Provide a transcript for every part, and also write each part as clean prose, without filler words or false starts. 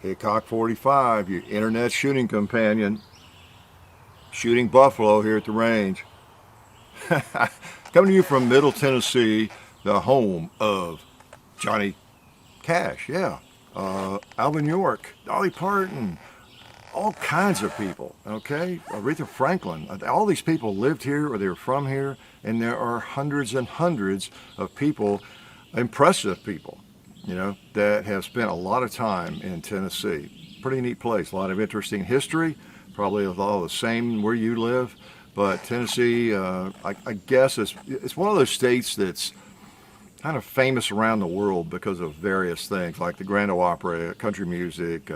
Hickok 45, your internet shooting companion, shooting buffalo here at the range. Coming to you from Middle Tennessee, the home of Johnny Cash, yeah. Alvin York, Dolly Parton, all kinds of people, okay? Aretha Franklin, all these people lived here or they were from here, and there are hundreds and hundreds of people, impressive people, that have spent a lot of time in Tennessee. Pretty neat place, a lot of interesting history, probably all the same where you live, but Tennessee, I guess it's one of those states that's kind of famous around the world because of various things like the Grand Ole Opry, country music,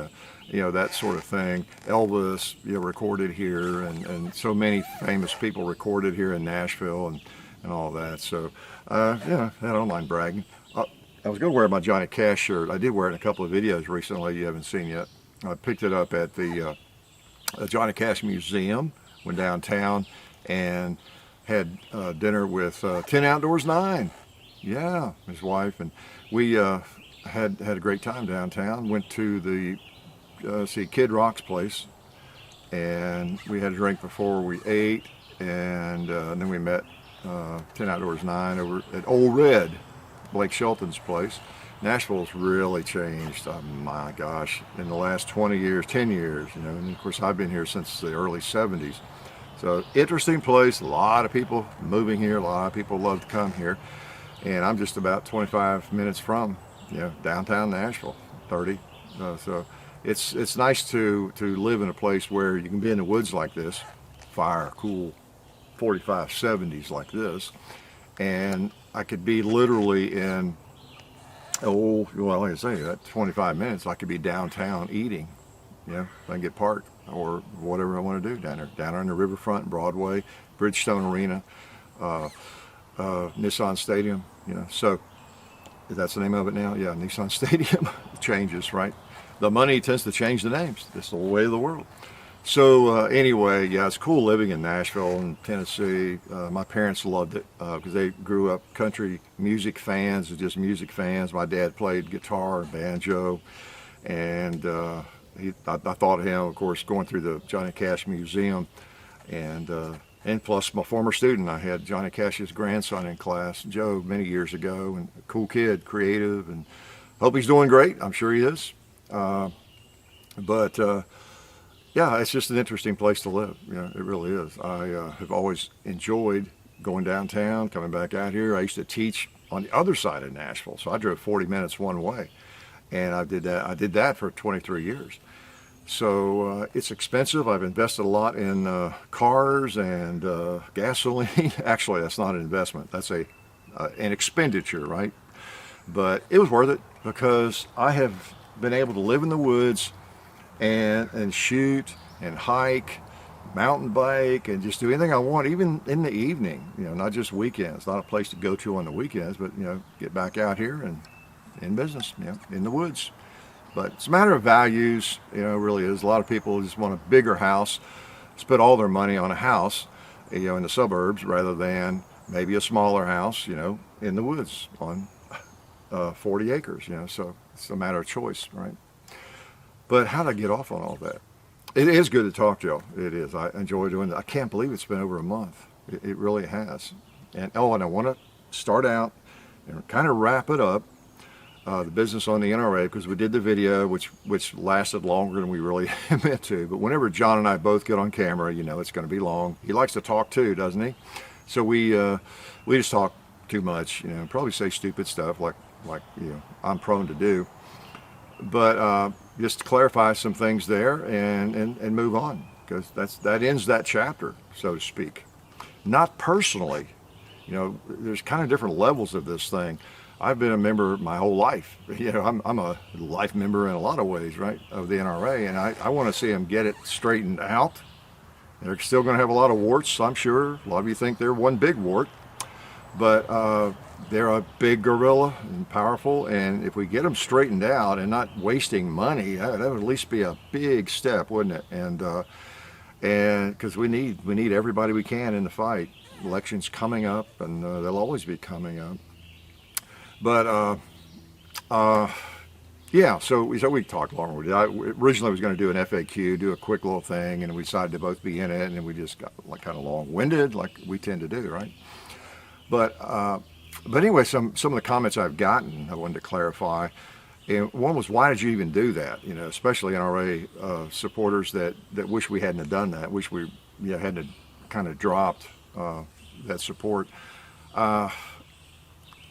that sort of thing. Elvis, recorded here, and so many famous people recorded here in Nashville and all that. So, I don't mind bragging. I was going to wear my Johnny Cash shirt. I did wear it in a couple of videos recently you haven't seen yet. I picked it up at the Johnny Cash Museum, went downtown, and had dinner with 10 Outdoors 9. Yeah, his wife, and we had a great time downtown. Went to the Kid Rock's place, and we had a drink before we ate, and then we met 10 Outdoors 9 over at Old Red, Blake Shelton's place. Nashville's really changed, oh my gosh, in the last 20 years, 10 years, and of course I've been here since the early 70s. So interesting place, a lot of people moving here, a lot of people love to come here. And I'm just about 25 minutes from, downtown Nashville, 30. So it's nice to live in a place where you can be in the woods like this, fire, cool 45, 70s like this, and I could be literally in, like I say, that 25 minutes, I could be downtown eating, if I can get parked or whatever I want to do down there on the riverfront, Broadway, Bridgestone Arena, Nissan Stadium, so that's the name of it now. Yeah, Nissan Stadium changes, right? The money tends to change the names. That's the way of the world. So anyway, yeah, it's cool living in Nashville and Tennessee. My parents loved it because they grew up country music fans, just music fans. My dad played guitar and banjo, and I thought of him, of course, going through the Johnny Cash Museum, and plus my former student, I had Johnny Cash's grandson in class, Joe, many years ago, and a cool kid, creative, and hope he's doing great. I'm sure he is. Yeah, it's just an interesting place to live. It really is. I have always enjoyed going downtown, coming back out here. I used to teach on the other side of Nashville, so I drove 40 minutes one way, and I did that for 23 years. So it's expensive. I've invested a lot in cars and gasoline. Actually, that's not an investment. That's an expenditure, right? But it was worth it because I have been able to live in the woods and shoot and hike, mountain bike, and just do anything I want, even in the evening. Not just weekends. Not a place to go to on the weekends, but get back out here and in business, in the woods. But it's a matter of values, it really is. A lot of people just want a bigger house, spend all their money on a house, in the suburbs rather than maybe a smaller house, in the woods on 40 acres, so it's a matter of choice, right? But how to get off on all that? It is good to talk, Joe. It is. I enjoy doing that. I can't believe it's been over a month. It really has. And I want to start out and kind of wrap it up. The business on the NRA, because we did the video, which lasted longer than we really meant to. But whenever John and I both get on camera, it's going to be long. He likes to talk too, doesn't he? So we just talk too much, probably say stupid stuff like I'm prone to do. But just to clarify some things there and move on, because that ends that chapter, so to speak. Not personally, there's kind of different levels of this thing. I've been a member my whole life. I'm a life member in a lot of ways, right, of the NRA, and I want to see them get it straightened out. They're still going to have a lot of warts, I'm sure. A lot of you think they're one big wart, but they're a big gorilla and powerful, and if we get them straightened out and not wasting money, that would at least be a big step, wouldn't it? And because we need everybody we can in the fight. Elections coming up, and they'll always be coming up. But Yeah, so we talked longer. I originally was going to do an FAQ, do a quick little thing, and we decided to both be in it, and we just got like kind of long-winded, like we tend to do, right? But anyway, some of the comments I've gotten, I wanted to clarify. And one was, why did you even do that? You know, especially NRA supporters that wish we hadn't have done that, wish we hadn't kind of dropped that support,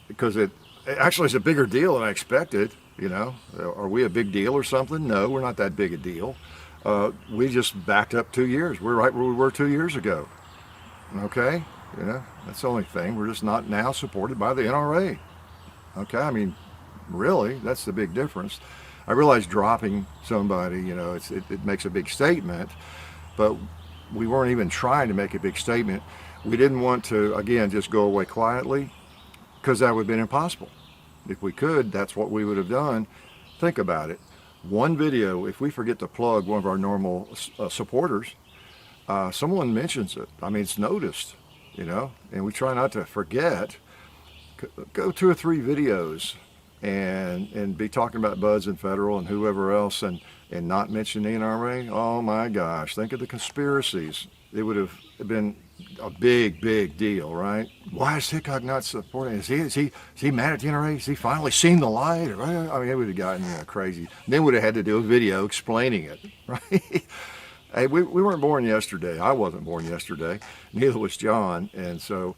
because it actually is a bigger deal than I expected. You know, are we a big deal or something? No, we're not that big a deal. We just backed up 2 years. We're right where we were 2 years ago. Okay, you know, that's the only thing. We're just not now supported by the NRA. Okay, I mean, really, that's the big difference. I realize dropping somebody, you know, it makes a big statement, but we weren't even trying to make a big statement. We didn't want to, again, just go away quietly, because that would have been impossible. If we could, that's what we would have done. Think about it. One video, if we forget to plug one of our normal supporters, someone mentions it. I mean, it's noticed, you know, and we try not to forget. Go 2 or 3 videos and be talking about Buds and Federal and whoever else and not mention the NRA. Oh my gosh, think of the conspiracies. It would have been a big deal, right? Why is Hickok not supporting? Is he mad at the NRA? Has he finally seen the light? I mean, it would have gotten crazy. Then would have had to do a video explaining it, right? Hey, we weren't born yesterday. I wasn't born yesterday. Neither was John, and so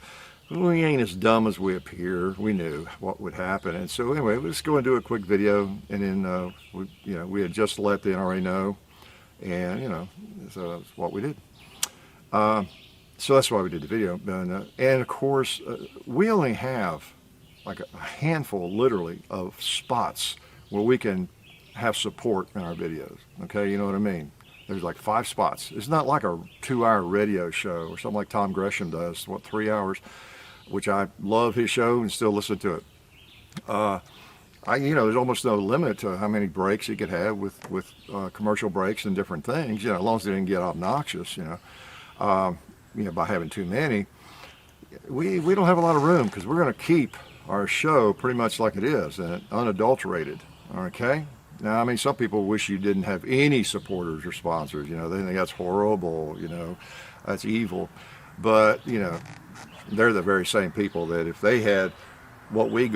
we ain't as dumb as we appear. We knew what would happen, and so anyway, let's go and do a quick video, and then we had just let the NRA know, and so that's what we did. So that's why we did the video, and of course, we only have like a handful, literally, of spots where we can have support in our videos. Okay, you know what I mean? There's like 5 spots. It's not like a 2-hour radio show or something like Tom Gresham does. 3 hours, which I love his show and still listen to it. There's almost no limit to how many breaks he could have with commercial breaks and different things. As long as they didn't get obnoxious. By having too many, we don't have a lot of room because we're going to keep our show pretty much like it is and unadulterated. Okay. Now, I mean, some people wish you didn't have any supporters or sponsors. They think that's horrible. That's evil. But they're the very same people that if they had what we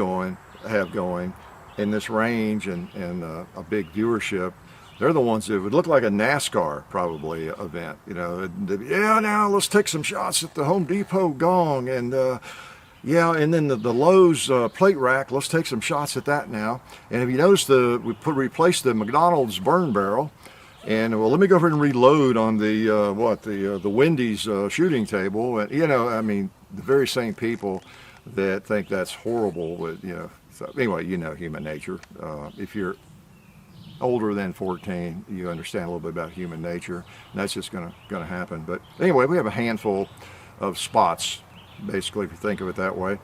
have going in this range and a big viewership, they're the ones that would look like a NASCAR probably event. Now let's take some shots at the Home Depot gong and and then the Lowe's plate rack. Let's take some shots at that now. And if you notice, we replaced the McDonald's burn barrel. And let me go over and reload on the Wendy's shooting table. And the very same people that think that's horrible. So anyway, human nature. If you're older than 14, you understand a little bit about human nature, and that's just going to happen. But anyway, we have a handful of spots, basically, if you think of it that way.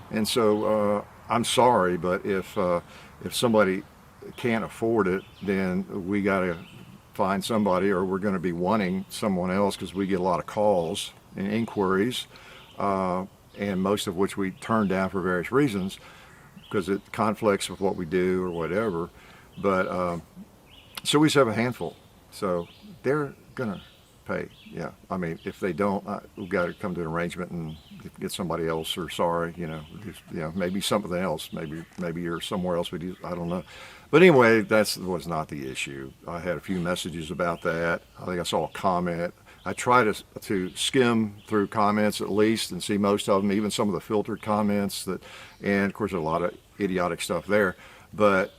And so I'm sorry, but if somebody can't afford it, then we got to find somebody, or we're going to be wanting someone else, because we get a lot of calls and inquiries, and most of which we turn down for various reasons because it conflicts with what we do or whatever. But so we just have a handful, so they're gonna pay. Yeah, I mean, if they don't, we've got to come to an arrangement and get somebody else. Or maybe something else. Maybe you're somewhere else. I don't know. But anyway, that was not the issue. I had a few messages about that. I think I saw a comment. I try to skim through comments at least and see most of them, even some of the filtered comments and of course there's a lot of idiotic stuff there. But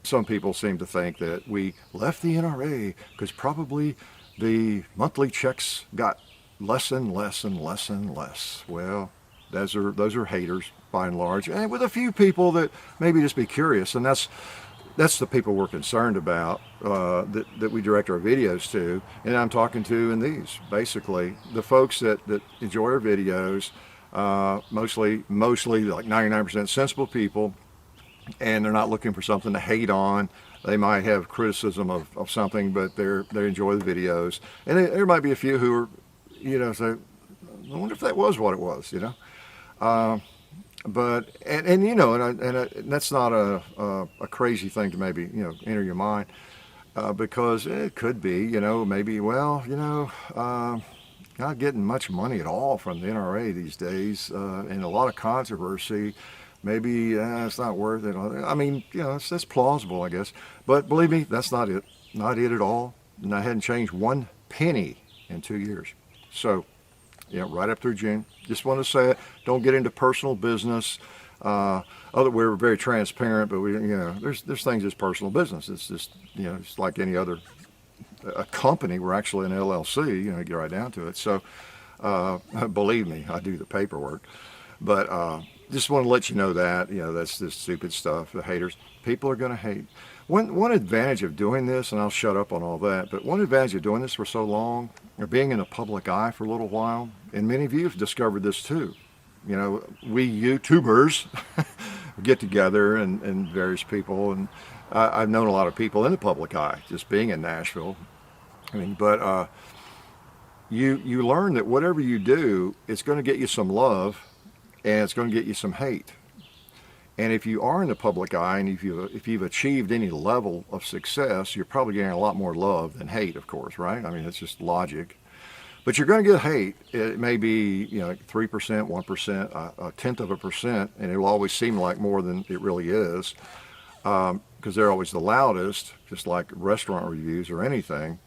some people seem to think that we left the NRA because probably the monthly checks got less and less and less and less. Well, those are haters by and large, and with a few people that maybe just be curious, and that's the people we're concerned about, that we direct our videos to. And I'm talking to in these, basically, the folks that enjoy our videos, mostly like 99% sensible people, and they're not looking for something to hate on. They might have criticism of something, but they enjoy the videos. And there might be a few who are, say, I wonder if that was what it was, But and you know, and that's not a crazy thing to maybe enter your mind, because it could be, maybe, well, not getting much money at all from the NRA these days, and a lot of controversy. Maybe it's not worth it. I mean, that's plausible, I guess. But believe me, that's not it. Not it at all. And I hadn't changed one penny in 2 years. So, right up through June. Just want to say it. Don't get into personal business. We're very transparent, but there's things that's personal business. It's just, it's like any other a company. We're actually an LLC. Get right down to it. So, believe me, I do the paperwork. But just want to let you know that that's this stupid stuff. The haters, people are going to hate. One advantage of doing this, and I'll shut up on all that, but one advantage of doing this for so long, or being in the public eye for a little while, and many of you have discovered this too. We YouTubers get together and various people, and I've known a lot of people in the public eye, just being in Nashville. But you learn that whatever you do, it's going to get you some love, and it's going to get you some hate. And if you are in the public eye, and if you've achieved any level of success, you're probably getting a lot more love than hate, of course, right? I mean, it's just logic. But you're going to get hate. It may be 3%, 1%, a tenth of a percent, and it will always seem like more than it really is, because they're always the loudest, just like restaurant reviews or anything.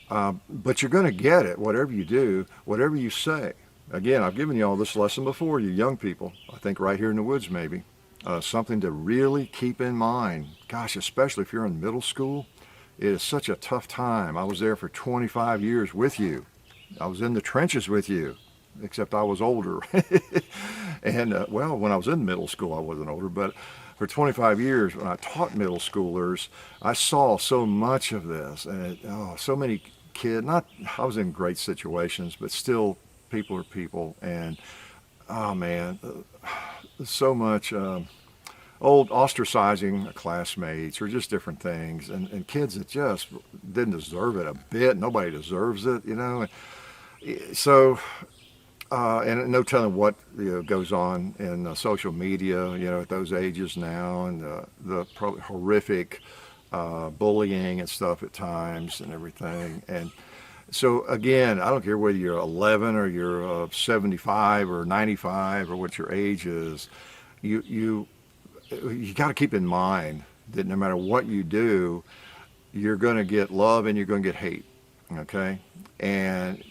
But you're going to get it, whatever you do, whatever you say. Again, I've given you all this lesson before, you young people. I think right here in the woods, maybe. Something to really keep in mind. Gosh, especially if you're in middle school, it is such a tough time. I was there for 25 years with you. I was in the trenches with you, except I was older. And, when I was in middle school, I wasn't older, but for 25 years, when I taught middle schoolers, I saw so much of this. And so many kids, I was in great situations, but still, people are people. And, oh man, so much old ostracizing classmates or just different things, and kids that just didn't deserve it a bit. Nobody deserves it, So, and no telling what goes on in social media, at those ages now, and the probably horrific bullying and stuff at times and everything. And so again, I don't care whether you're 11 or you're 75 or 95 or what your age is, you got to keep in mind that no matter what you do, you're going to get love and you're going to get hate. Okay, and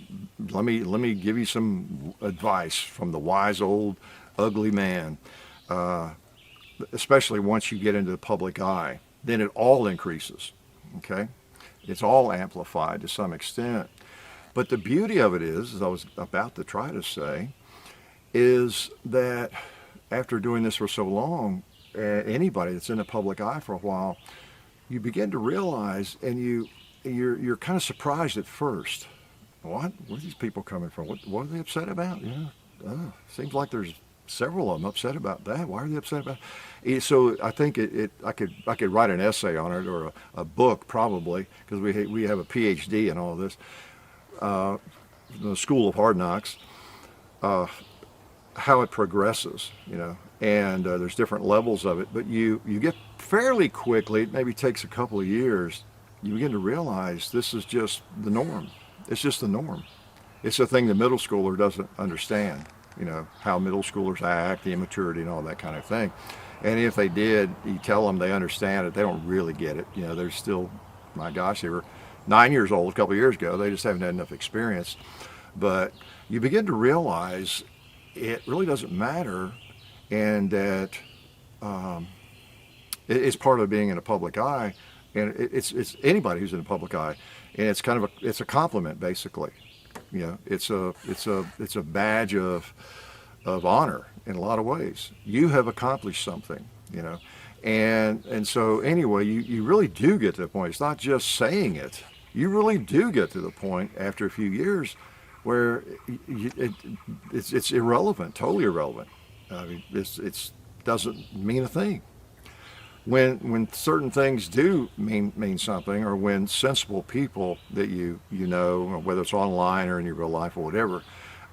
let me give you some advice from the wise old ugly man. Especially once you get into the public eye, then it all increases. Okay. It's all amplified to some extent. But the beauty of it is, as I was about to try to say, is that after doing this for so long, anybody that's in the public eye for a while, you begin to realize, and you're kind of surprised at first. Where are these people coming from? What are they upset about? Seems like there's several of them upset about that. Why are they upset about it? So I think I could write an essay on it, or a book probably, because we have a PhD in all this, the School of Hard Knocks, how it progresses, and there's different levels of it. But you get fairly quickly, it maybe takes a couple of years, you begin to realize this is just the norm. It's just the norm. It's the thing the middle schooler doesn't understand. How middle schoolers act, the immaturity and all that kind of thing. And if they did, you tell them they understand it, they don't really get it. They're still, my gosh, they were 9 years old a couple of years ago. They just haven't had enough experience. But you begin to realize it really doesn't matter, and that it's part of being in a public eye, and it's anybody who's in a public eye, and it's kind of it's a compliment basically. It's a badge of honor in a lot of ways. You have accomplished something, and so anyway, you really do get to the point. It's not just saying it. You really do get to the point after a few years where it's irrelevant, totally irrelevant. I mean, it doesn't mean a thing. When certain things do mean something, or when sensible people that you know, whether it's online or in your real life or whatever,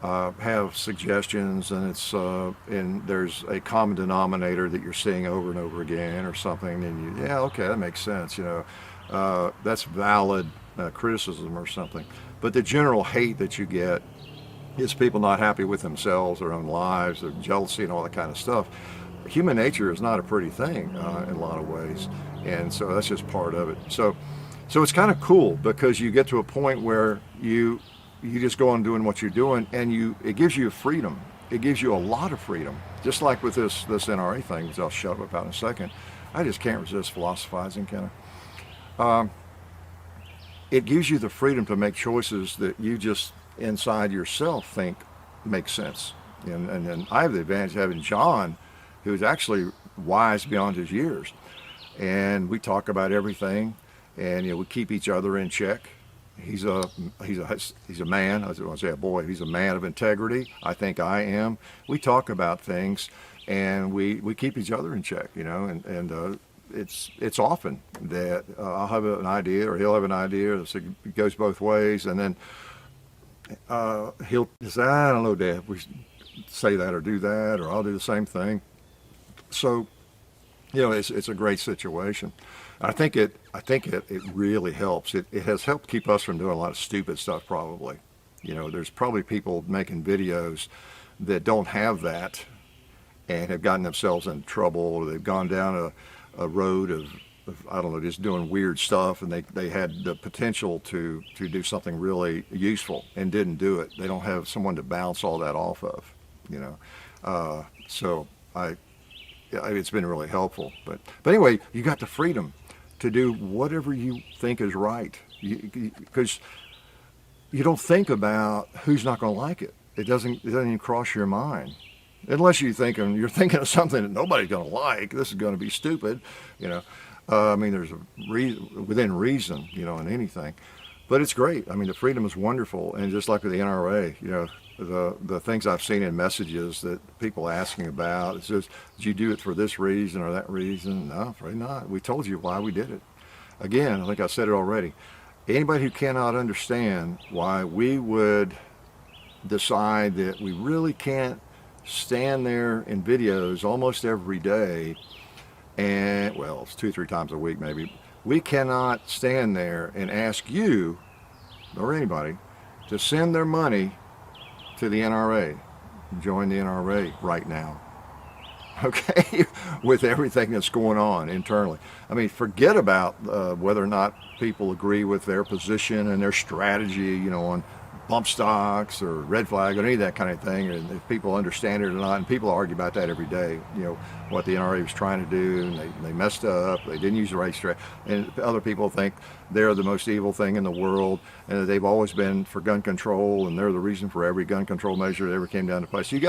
have suggestions, and it's and there's a common denominator that you're seeing over and over again or something, and you, yeah, okay, that makes sense, that's valid criticism or something. But the general hate that you get is people not happy with themselves, their own lives, their jealousy and all that kind of stuff. Human nature is not a pretty thing in a lot of ways, and so that's just part of it. So it's kind of cool because you get to a point where you just go on doing what you're doing, and it gives you freedom. It gives you a lot of freedom. Just like with this NRA thing, which I'll shut up about in a second. I just can't resist philosophizing, can I? It gives you the freedom to make choices that you just inside yourself think make sense. And I have the advantage of having John, who's actually wise beyond his years. And we talk about everything, and we keep each other in check. He's a man. I was going to say a boy. He's a man of integrity. I think I am. We talk about things, and we keep each other in check. And it's often that I'll have an idea, or he'll have an idea. It goes both ways, and then he'll say, "I don't know, Dad. We should say that or do that, or I'll do the same thing." So, it's a great situation. I think it really helps. It has helped keep us from doing a lot of stupid stuff, probably. There's probably people making videos that don't have that and have gotten themselves in trouble, or they've gone down a road of I don't know, just doing weird stuff, and they had the potential to do something really useful and didn't do it. They don't have someone to bounce all that off of, So it's been really helpful. But anyway, you got the freedom to do whatever you think is right, because you don't think about who's not going to like it. It doesn't even cross your mind, unless you're thinking of something that nobody's going to like. This is going to be stupid, there's within reason, in anything. But it's great. The freedom is wonderful. And just like with the NRA, the things I've seen in messages that people asking about, it says, did you do it for this reason or that reason? No, afraid not. We told you why we did it. Again, I think I said it already. Anybody who cannot understand why we would decide that we really can't stand there in videos almost every day, and it's 2-3 times a week maybe, we cannot stand there and ask you or anybody to send their money to the NRA. Join the NRA right now. Okay, with everything that's going on internally. Forget about whether or not people agree with their position and their strategy, on bump stocks or red flag or any of that kind of thing, and if people understand it or not. And people argue about that every day, what the NRA was trying to do, and they messed up, they didn't use the right strategy, and other people think they're the most evil thing in the world, and that they've always been for gun control, and they're the reason for every gun control measure that ever came down to place. So you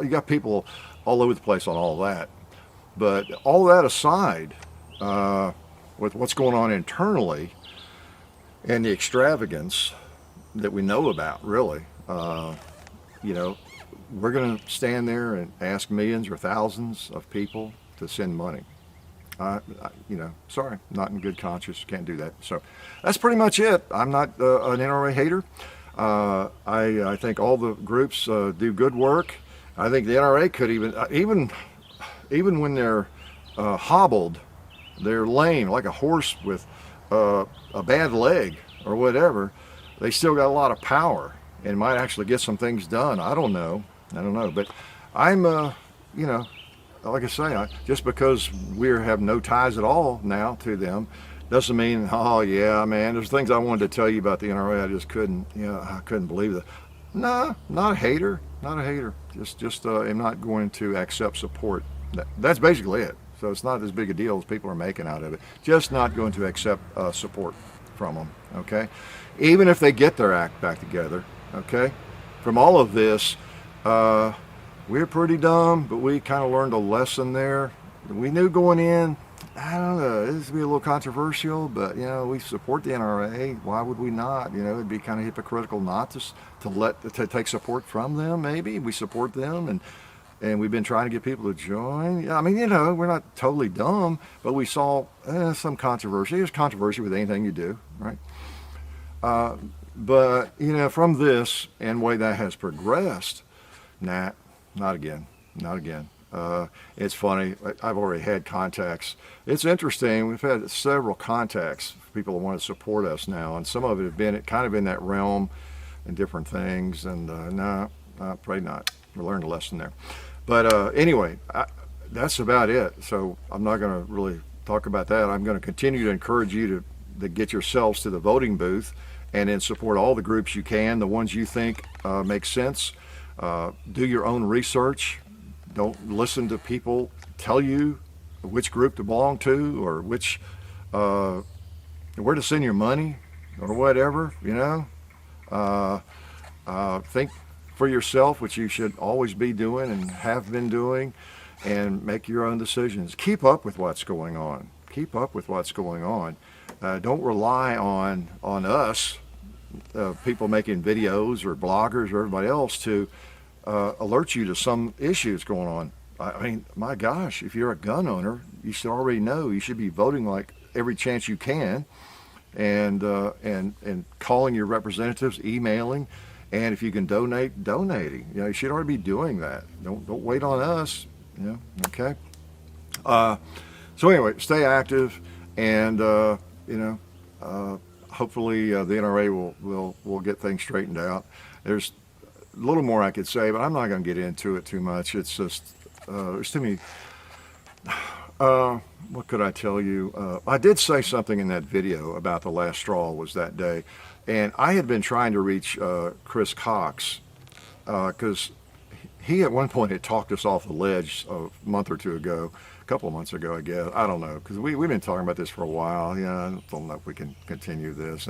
got people all over the place on all that. But all that aside, with what's going on internally and the extravagance that we know about, really, we're going to stand there and ask millions or thousands of people to send money. Sorry, not in good conscience, can't do that. So that's pretty much it. I'm not an NRA hater. I think all the groups do good work. I think the NRA could even when they're hobbled, they're lame, like a horse with a bad leg or whatever. They still got a lot of power and might actually get some things done. I don't know, but I'm, like I say, just because we have no ties at all now to them, doesn't mean, oh yeah, man, there's things I wanted to tell you about the NRA, I just couldn't, I couldn't believe it. No, not a hater. Just am not going to accept support. That's basically it. So it's not as big a deal as people are making out of it. Just not going to accept support from them, okay? Even if they get their act back together, okay? From all of this, we're pretty dumb, but we kind of learned a lesson there. We knew going in, I don't know, this would be a little controversial, but, we support the NRA. Why would we not? It'd be kind of hypocritical not to take support from them, maybe. We support them, and we've been trying to get people to join. We're not totally dumb, but we saw some controversy. There's controversy with anything you do, right? But, from this and way that has progressed, nah, not again, not again. It's funny. I've already had contacts. It's interesting. We've had several contacts, people that want to support us now, and some of it have been kind of in that realm and different things. And no, probably not. We learned a lesson there. But anyway, that's about it. So I'm not going to really talk about that. I'm going to continue to encourage you to get yourselves to the voting booth and then support all the groups you can, the ones you think make sense. Do your own research. Don't listen to people tell you which group to belong to or which where to send your money or whatever. Think for yourself, which you should always be doing and have been doing, and make your own decisions. Keep up with what's going on. Keep up with what's going on. Don't rely on us, people making videos or bloggers or everybody else to alert you to some issues going on. I mean, my gosh, if you're a gun owner, you should already know. You should be voting like every chance you can, and calling your representatives, emailing, and if you can donate, donating. You should already be doing that. Don't wait on us. Okay. So anyway, stay active, and hopefully the NRA will get things straightened out. There's a little more I could say, but I'm not going to get into it too much. It's just there's too many. What could I tell you? I did say something in that video about the last straw was that day, and I had been trying to reach Chris Cox because he at one point had talked us off the ledge a month or two ago, a couple of months ago, I guess. I don't know, because we've been talking about this for a while. I don't know if we can continue this.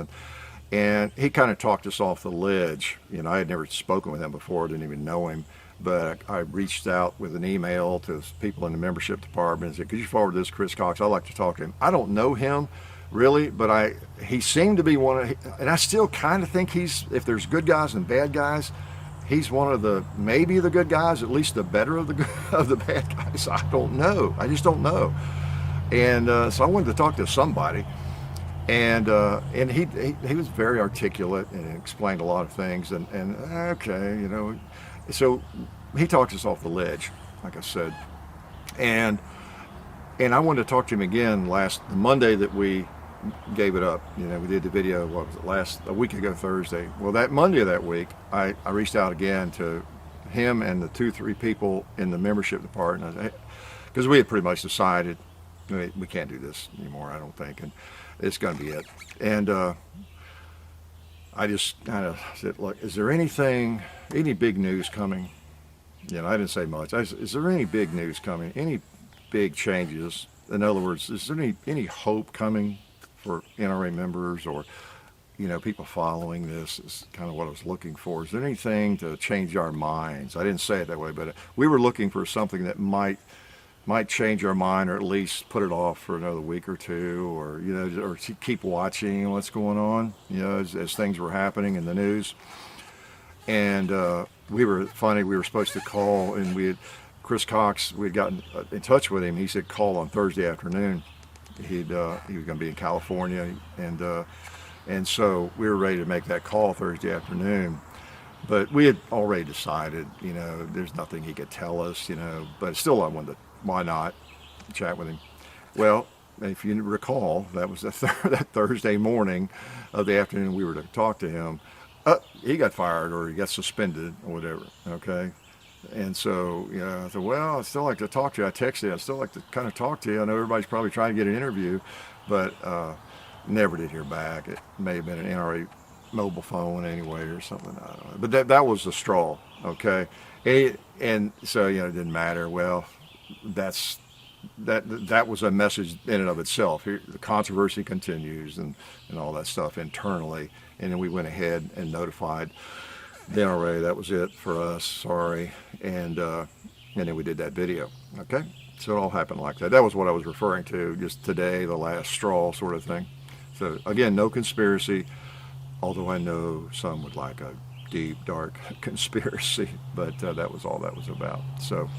And he kind of talked us off the ledge. I had never spoken with him before, didn't even know him. But I reached out with an email to people in the membership department and said, could you forward this to Chris Cox? I'd like to talk to him. I don't know him really, but he seemed to be and I still kind of think if there's good guys and bad guys, he's one of maybe the good guys, at least the better of the bad guys. I don't know. I just don't know. And so I wanted to talk to somebody. And he was very articulate and explained a lot of things. And okay, so he talked us off the ledge, like I said. And I wanted to talk to him again the Monday that we gave it up. We did the video, what was it, a week ago Thursday. Well, that Monday of that week, I reached out again to him and the 2-3 people in the membership department, because we had pretty much decided we can't do this anymore, I don't think, and it's going to be it. And I just kind of said, look, is there any big news coming? I didn't say much. Is there any big news coming? Any big changes? In other words, is there any hope coming for NRA members or, people following this? Is kind of what I was looking for. Is there anything to change our minds? I didn't say it that way, but we were looking for something that might change our mind, or at least put it off for another week or two, or or to keep watching what's going on, as things were happening in the news. And we were supposed to call, and Chris Cox, we had gotten in touch with him. He said call on Thursday afternoon. He was going to be in California, and so we were ready to make that call Thursday afternoon. But we had already decided, there's nothing he could tell us, but still I wanted to. Why not chat with him? Well, if you recall, that was that Thursday morning of the afternoon we were to talk to him. He got fired or he got suspended or whatever, okay? And so, I said, well, I'd still like to talk to you. I texted you, I'd still like to kind of talk to you. I know everybody's probably trying to get an interview, but never did hear back. It may have been an NRA mobile phone anyway or something, I don't know. But that was the straw, okay? And so, it didn't matter. Well, that was a message in and of itself. Here, the controversy continues and all that stuff internally. And then we went ahead and notified the NRA. That was it for us. Sorry. And then we did that video. Okay. So it all happened like that. That was what I was referring to, just today, the last straw sort of thing. So again, no conspiracy, although I know some would like a deep, dark conspiracy, but that was all that was about. So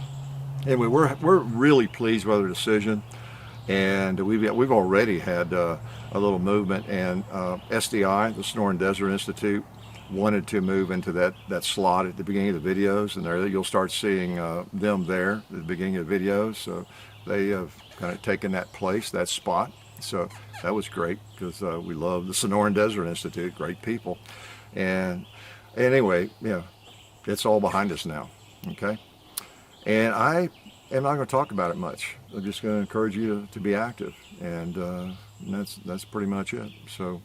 anyway, we're really pleased with our decision, And we've already had a little movement, and SDI, the Sonora Desert Institute, wanted to move into that slot at the beginning of the videos, and there you'll start seeing them there at the beginning of the videos. So they have kind of taken that place, that spot. So that was great, because we love the Sonora Desert Institute, great people. And anyway, it's all behind us now, okay? And I am not going to talk about it much. I'm just going to encourage you to be active, and that's pretty much it. So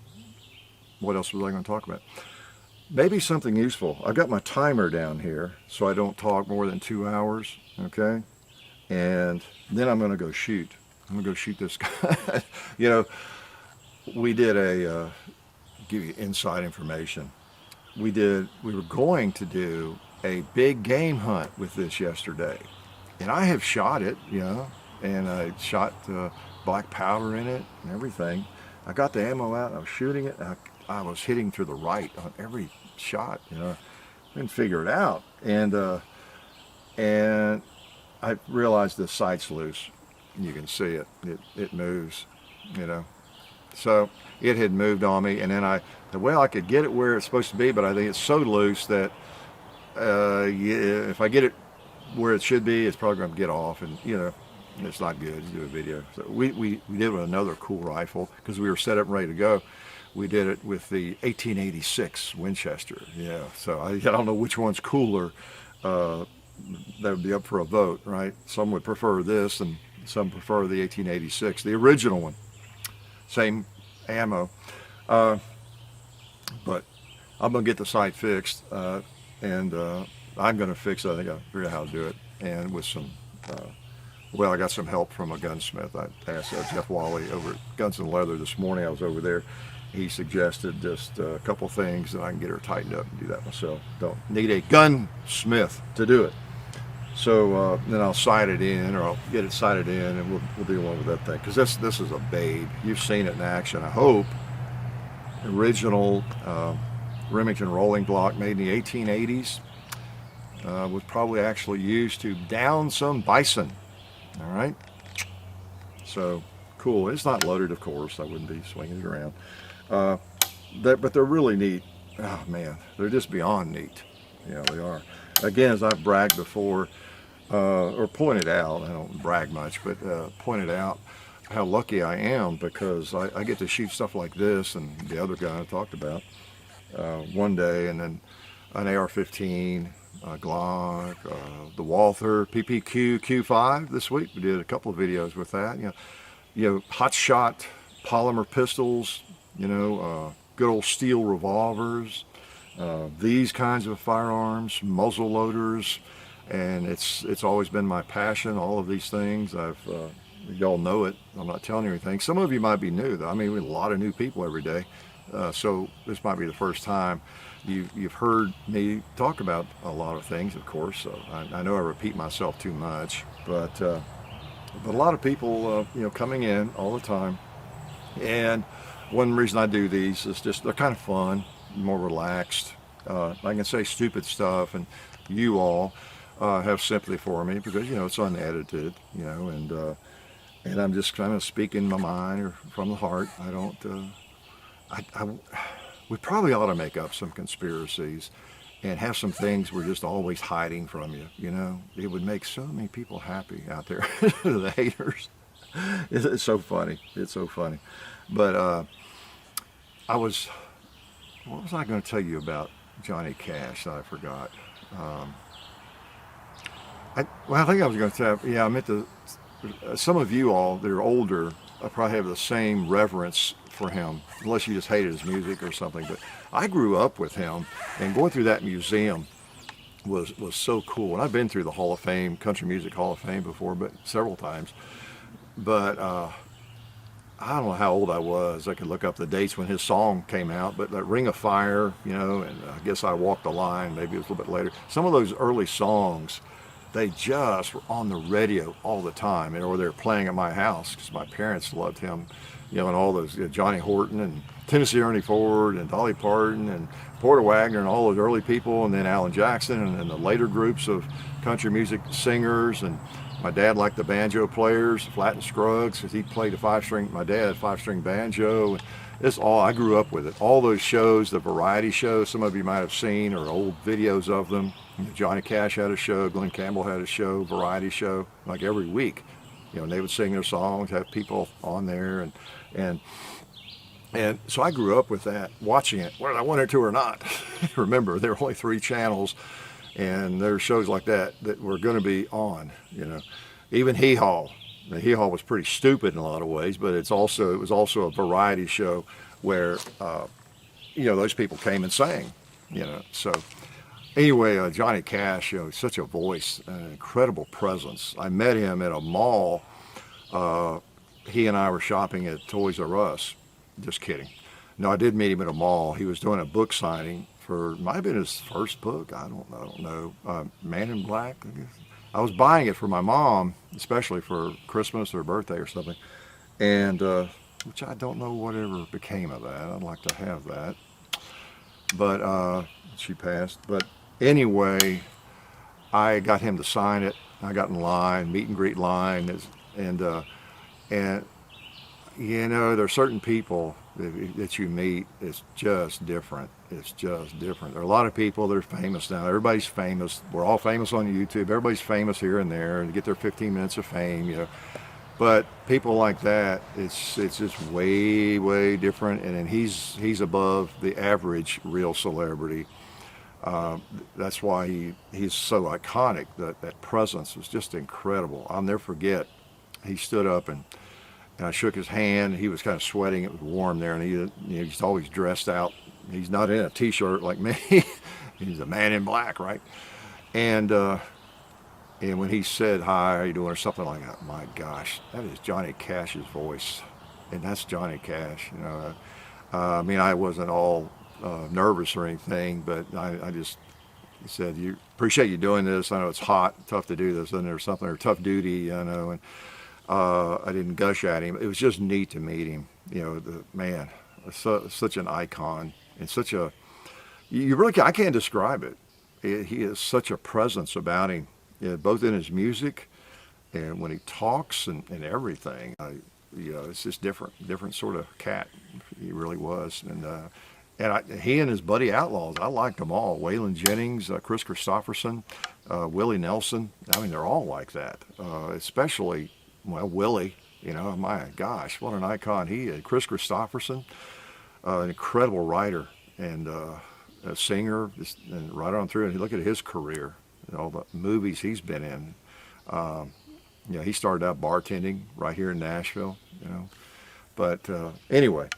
what else was I going to talk about? Maybe something useful. I've got my timer down here so I don't talk more than 2 hours, okay? And then I'm going to go shoot. I'm going to go shoot this guy. We did give you inside information. We were going to do a big game hunt with this yesterday. And I have shot it, and I shot black powder in it and everything. I got the ammo out and I was shooting it. And I was hitting to the right on every shot, Didn't figure it out. And I realized the sight's loose. You can see it. It moves, So it had moved on me, and then I could get it where it's supposed to be, but I think it's so loose that if I get it where it should be, it's probably going to get off, and it's not good to do a video. So we did with another cool rifle, because we were set up and ready to go. We did it with the 1886 Winchester. So I don't know which one's cooler. That would be up for a vote, right? Some would prefer this, and some prefer the 1886, the original one. Same ammo. But I'm going to get the sight fixed, and I'm going to fix it. I think I'll figure out how to do it. And with some, I got some help from a gunsmith. I asked Jeff Wally over at Guns and Leather this morning. I was over there. He suggested just a couple things, and I can get her tightened up and do that myself. Don't need a gunsmith to do it. So then I'll sight it in, or I'll get it sighted in, and we'll do one with that thing. Because this is a babe. You've seen it in action, I hope. Original Remington rolling block, made in the 1880s. Was probably actually used to down some bison. All right. So cool. It's not loaded, of course. I wouldn't be swinging it around. But they're really neat. Oh man, they're just beyond neat. They are. Again, as I've bragged before, or pointed out, I don't brag much, but pointed out how lucky I am, because I get to shoot stuff like this and the other guy I talked about one day, and then an AR-15, Glock, the Walther PPQ Q5 this week. We did a couple of videos with that. Hot shot polymer pistols, good old steel revolvers, these kinds of firearms, muzzle loaders, and it's always been my passion. All of these things, y'all know it. I'm not telling you anything. Some of you might be new, though. I mean, we have a lot of new people every day, so this might be the first time you've heard me talk about a lot of things, of course. So I know I repeat myself too much, but a lot of people, coming in all the time. And one reason I do these is just they're kind of fun, more relaxed. I can say stupid stuff, and you all have sympathy for me, because it's unedited, and I'm just kind of speaking my mind or from the heart. I don't. We probably ought to make up some conspiracies and have some things we're just always hiding from you. It would make so many people happy out there. The haters. It's so funny. It's so funny. But what was I going to tell you about Johnny Cash that I forgot? I think I was going to tell. Yeah, I meant to. Some of you all that are older, I probably have the same reverence for him, unless you just hated his music or something. But I grew up with him, and going through that museum was so cool. And I've been through the Hall of Fame, Country Music Hall of Fame before, but several times. But I don't know how old I was. I could look up the dates when his song came out, but that Ring of Fire, and I guess I Walked the Line, maybe it was a little bit later. Some of those early songs, they just were on the radio all the time, or they were playing at my house, because my parents loved him, and all those, Johnny Horton and Tennessee Ernie Ford and Dolly Parton and Porter Wagner and all those early people, and then Alan Jackson and the later groups of country music singers, and My dad liked the banjo players, Flat and Scruggs, because he played my dad, 5-string banjo. It's all, I grew up with it. All those shows, the variety shows, some of you might have seen, or old videos of them. Johnny Cash had a show, Glenn Campbell had a show, variety show, like every week. And they would sing their songs, have people on there, and so I grew up with that, watching it, whether I wanted to or not. Remember, there were only 3 channels, and there were shows like that were going to be on. Even Hee Haw. The Hee Haw was pretty stupid in a lot of ways, but it was also a variety show where those people came and sang. So anyway, Johnny Cash, such a voice, an incredible presence. I met him at a mall. He and I were shopping at Toys R Us. Just kidding. No, I did meet him at a mall. He was doing a book signing might have been his first book. I don't know. Man in Black, I guess. I was buying it for my mom, especially for Christmas or birthday or something, and which I don't know whatever became of that. I'd like to have that, but she passed. But anyway, I got him to sign it. I got in line, meet and greet line, and there's certain people that you meet. It's just different. There are a lot of people that are famous now. Everybody's famous. We're all famous on YouTube. Everybody's famous here and there, and get their 15 minutes of fame. But people like that, it's just way, way different. And then he's above the average real celebrity. That's why he's so iconic. That presence was just incredible. I'll never forget. He stood up and I shook his hand. He was kind of sweating. It was warm there, and he's always dressed out. He's not in a t-shirt like me. He's a man in black, right? And when he said, "Hi, how are you doing?" or something like that, my gosh, that is Johnny Cash's voice, and that's Johnny Cash. I wasn't all nervous or anything, but I just said, "You appreciate you doing this. I know it's hot, tough to do this, and there's something or tough duty, and I didn't gush at him. It was just neat to meet him. The man, such an icon, and I can't describe it. He has such a presence about him, both in his music and when he talks and everything. It's just different sort of cat. He really was, he and his buddy Outlaws, I liked them all. Waylon Jennings, Chris Christopherson, Willie Nelson. They're all like that, especially. Well, Willie, my gosh, what an icon he is. Chris Christopherson, an incredible writer and a singer, and right on through. And look at his career, all the movies he's been in. He started out bartending right here in Nashville, But anyway,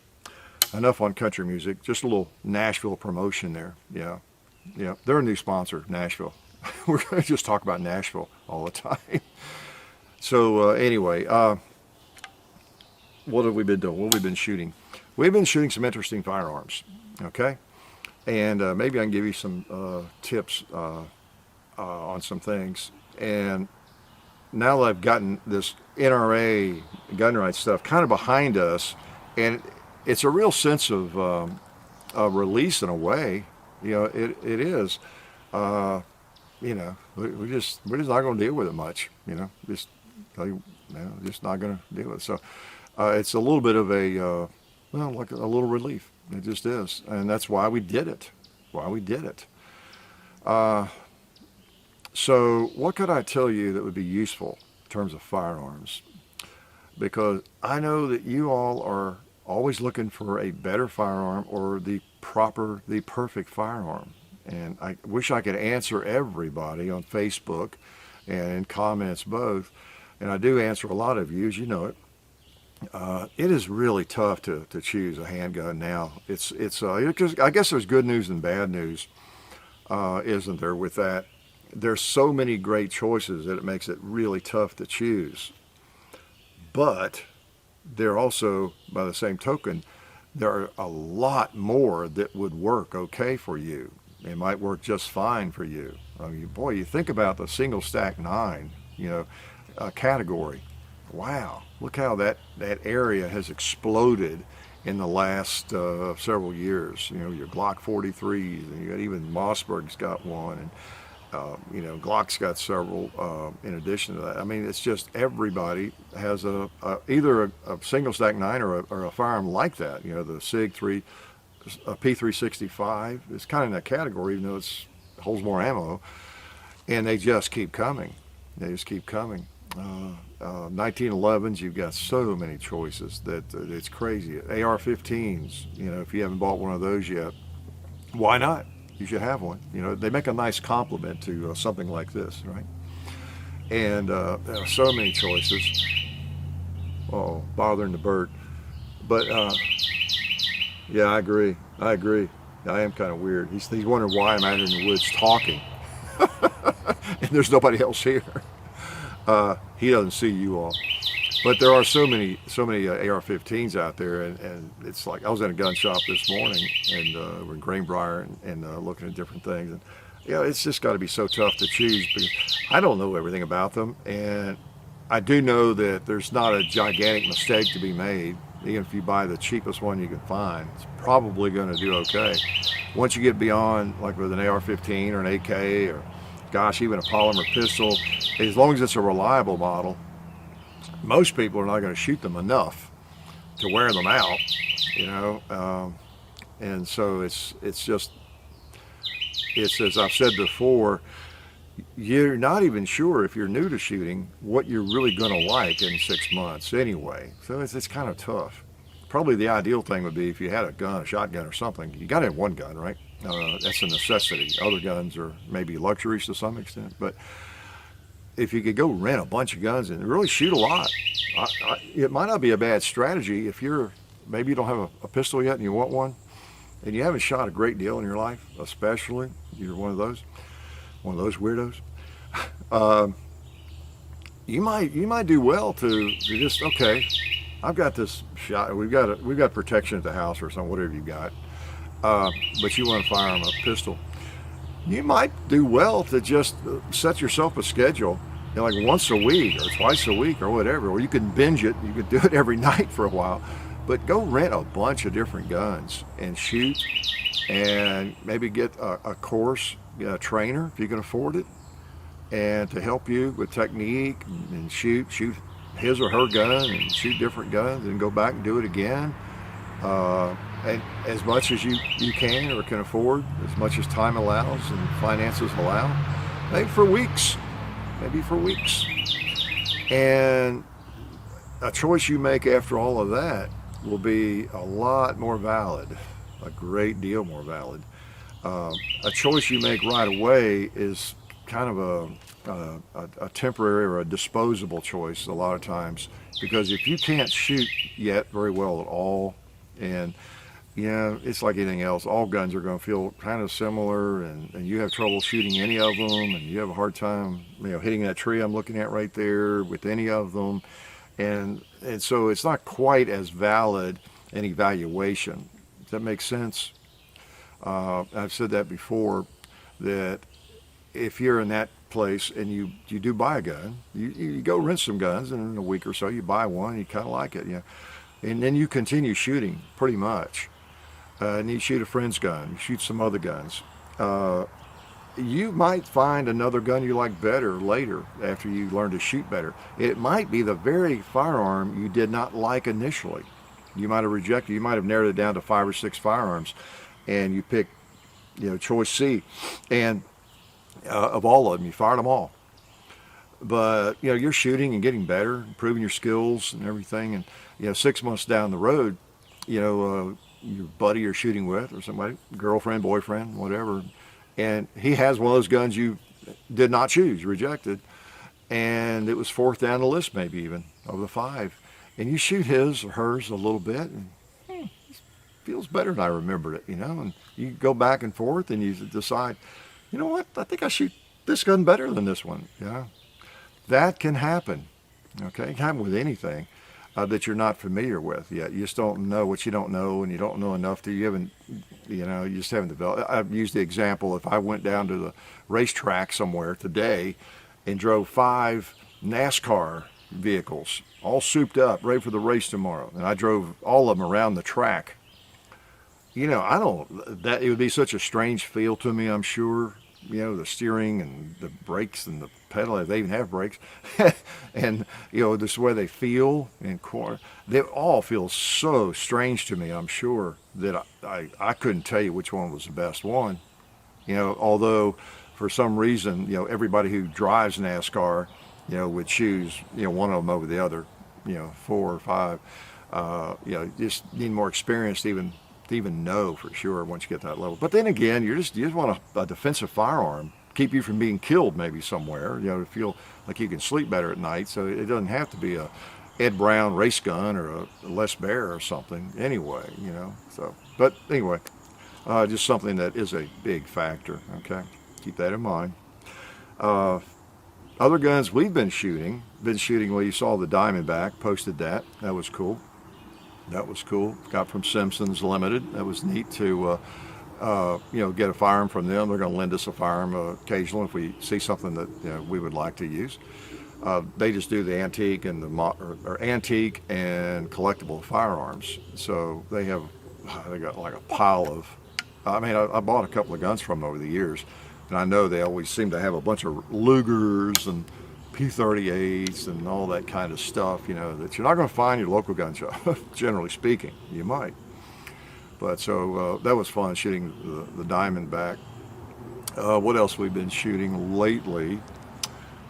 enough on country music. Just a little Nashville promotion there. Yeah, they're a new sponsor, Nashville. We're going to just talk about Nashville all the time. So anyway, what have we been doing? What have we been shooting? We've been shooting some interesting firearms, okay? And maybe I can give you some tips on some things. And now that I've gotten this NRA gun rights stuff kind of behind us, and it's a real sense of release in a way. It is. We're just not going to deal with it much. Just not going to deal with it. So it's a little bit of like a little relief. It just is, and that's why we did it. So what could I tell you that would be useful in terms of firearms? Because I know that you all are always looking for a better firearm or the perfect firearm. And I wish I could answer everybody on Facebook and in comments both. And I do answer a lot of you, as you know it. It is really tough to choose a handgun now. It's I guess there's good news and bad news, isn't there, with that? There's so many great choices that it makes it really tough to choose. But there also, by the same token, there are a lot more that would work okay for you. It might work just fine for you. Boy, you think about the single stack 9, category. Wow, look how that area has exploded in the last several years. Your Glock 43s, and you got even Mossberg's got one, Glock's got several in addition to that. I mean, it's just everybody has either a single stack 9 or a firearm like that. The SIG 3, P365 is kind of in that category, even though it holds more ammo. And they just keep coming. They just keep coming. 1911s, you've got so many choices that it's crazy. AR-15s, if you haven't bought one of those yet, why not? You should have one. They make a nice complement to something like this, right? And there are so many choices. Oh, bothering the bird. But yeah, I agree. I am kind of weird. He's wondering why I'm out here in the woods talking, and there's nobody else here. He doesn't see you all. But there are so many AR-15s out there, and it's like I was in a gun shop this morning, and we're in Greenbrier and looking at different things, and it's just got to be so tough to choose because I don't know everything about them, and I do know that there's not a gigantic mistake to be made. Even if you buy the cheapest one you can find, it's probably going to do okay. Once you get beyond, like with an AR-15 or an AK or, gosh, even a polymer pistol, as long as it's a reliable model, most people are not going to shoot them enough to wear them out, and so it's as I've said before, you're not even sure if you're new to shooting what you're really going to like in 6 months anyway. So it's kind of tough. Probably the ideal thing would be if you had a shotgun or something. You got to have one gun, right? That's a necessity. Other guns are maybe luxuries to some extent, but if you could go rent a bunch of guns and really shoot a lot, it might not be a bad strategy if maybe you don't have a pistol yet and you want one, and you haven't shot a great deal in your life, especially you're one of those weirdos. You might do well to just, okay, I've got this shot. We've got protection at the house or something, whatever you got. But you want to fire a pistol. You might do well to just set yourself a schedule, like once a week or twice a week or whatever, or you can binge it. You could do it every night for a while, but go rent a bunch of different guns and shoot, and maybe get a course, a trainer if you can afford it, and to help you with technique and shoot his or her gun and shoot different guns and go back and do it again. And as much as you can or can afford, as much as time allows and finances allow, maybe for weeks. And a choice you make after all of that will be a lot more valid, a great deal more valid. A choice you make right away is kind of a temporary or a disposable choice a lot of times, because if you can't shoot yet very well at all, and it's like anything else, all guns are going to feel kind of similar, and you have trouble shooting any of them, and you have a hard time hitting that tree I'm looking at right there with any of them, and so it's not quite as valid an evaluation. Does that make sense? I've said that before, that if you're in that place and you do buy a gun, you go rent some guns, and in a week or so you buy one and you kind of like it, and then you continue shooting pretty much, and you shoot a friend's gun, you shoot some other guns. You might find another gun you like better later after you learn to shoot better. It might be the very firearm you did not like initially. You might have rejected, you might have narrowed it down to 5 or 6 firearms, and you picked choice C, and of all of them, you fired them all. But you're shooting and getting better, improving your skills and everything, and 6 months down the road, your buddy you're shooting with, or somebody, girlfriend, boyfriend, whatever, and he has one of those guns you did not choose, rejected, and it was 4th down the list, maybe even of the 5, and you shoot his or hers a little bit, and it feels better than I remembered it, and you go back and forth, and you decide, you know what, I think I shoot this gun better than this one. That can happen. Okay, it can happen with anything that you're not familiar with yet. You just don't know what you don't know, and you don't know enough to, you just haven't developed. I've used the example, if I went down to the racetrack somewhere today and drove 5 NASCAR vehicles, all souped up, ready for the race tomorrow, and I drove all of them around the track, it would be such a strange feel to me, I'm sure, the steering and the brakes and the pedal, if they even have brakes, and just the way they feel in corner, they all feel so strange to me. I'm sure that I couldn't tell you which one was the best one. Although for some reason, everybody who drives NASCAR, would choose, one of them over the other, 4 or 5. Just need more experience to even know for sure once you get that level. But then again, you just want a defensive firearm, keep you from being killed maybe somewhere, to feel like you can sleep better at night. So it doesn't have to be a Ed Brown race gun or a Les Bear or something anyway, So, but anyway, just something that is a big factor, okay? Keep that in mind. Other guns we've been shooting, well, you saw the Diamondback, posted that. That was cool. Got from Simpsons Limited. That was neat to, get a firearm from them. They're going to lend us a firearm occasionally if we see something that we would like to use. They just do the antique and or antique and collectible firearms. So they got like a pile of. I bought a couple of guns from them over the years, and I know they always seem to have a bunch of Lugers and P38s and all that kind of stuff, that you're not going to find in your local gun shop. Generally speaking, you might. But so that was fun shooting the Diamondback. What else we've been shooting lately?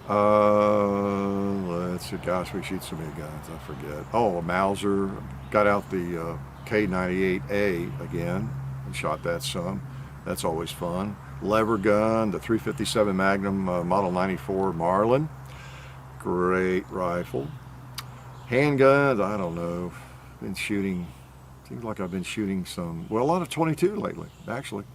Let's see. Gosh, we shoot so many guns. I forget. Oh, a Mauser. Got out the K98A again and shot that some. That's always fun. Lever gun, the 357 Magnum Model 94 Marlin. Great rifle. Handguns, I don't know. Seems like I've been shooting a lot of 22 lately, actually.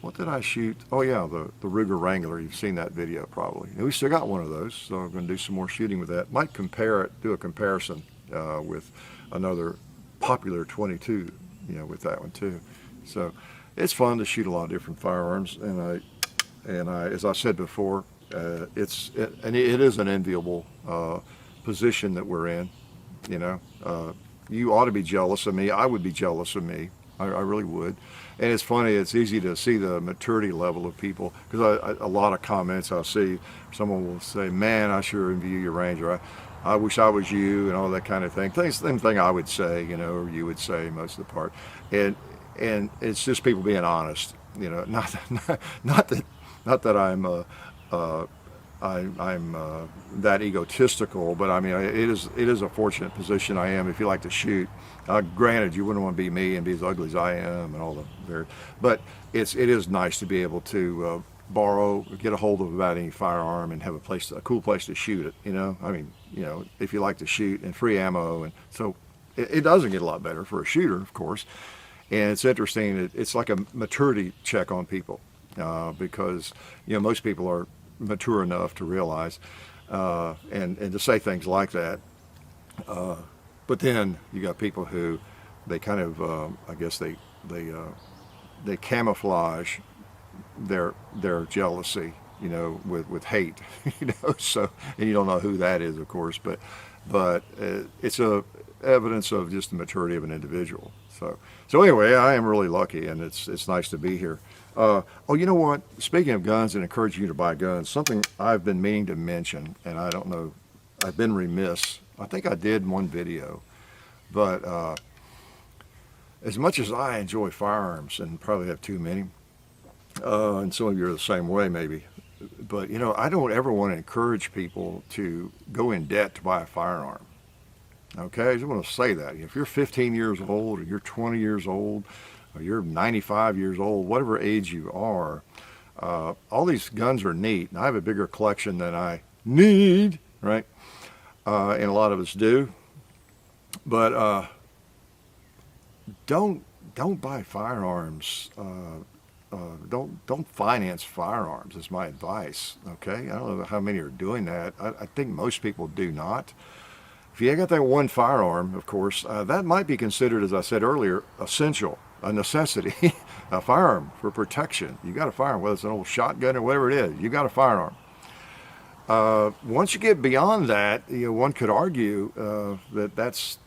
What did I shoot? Oh yeah, the Ruger Wrangler. You've seen that video probably. And we still got one of those, so I'm going to do some more shooting with that. Might do a comparison with another popular 22, with that one too. So it's fun to shoot a lot of different firearms, and I, as I said before, it is an enviable position that we're in. You ought to be jealous of me. I would be jealous of me. I really would. And it's funny. It's easy to see the maturity level of people, because a lot of comments I see, someone will say, "Man, I sure envy your Ranger. I wish I was you," and all that kind of thing. Same thing I would say, or you would say most of the part. And it's just people being honest. Not that I'm that egotistical, but it is a fortunate position I am. If you like to shoot, granted, you wouldn't want to be me and be as ugly as I am and all but it is nice to be able to get a hold of about any firearm and have a cool place to shoot it. If you like to shoot, and free ammo, and so it doesn't get a lot better for a shooter, of course. And it's interesting. It's like a maturity check on people, because most people are mature enough to realize and to say things like that. But then you got people who they kind of I guess they camouflage their jealousy, with hate, So, and you don't know who that is, of course, but it's a evidence of just the maturity of an individual. So anyway, I am really lucky, and it's nice to be here. You know what? Speaking of guns and encouraging you to buy guns, something I've been meaning to mention, and I don't know, I've been remiss. I think I did in one video, but as much as I enjoy firearms, and probably have too many, and some of you are the same way maybe, but I don't ever want to encourage people to go in debt to buy a firearm. Okay, I just want to say that. If you're 15 years old, or you're 20 years old, or you're 95 years old, whatever age you are, all these guns are neat. And I have a bigger collection than I need, right? And a lot of us do. But don't buy firearms. Don't finance firearms is my advice. Okay, I don't know how many are doing that. I think most people do not. If you got that one firearm, of course, that might be considered, as I said earlier, essential, a necessity, a firearm for protection. You got a firearm, whether it's an old shotgun or whatever it is, you got a firearm. Once you get beyond that, one could argue that's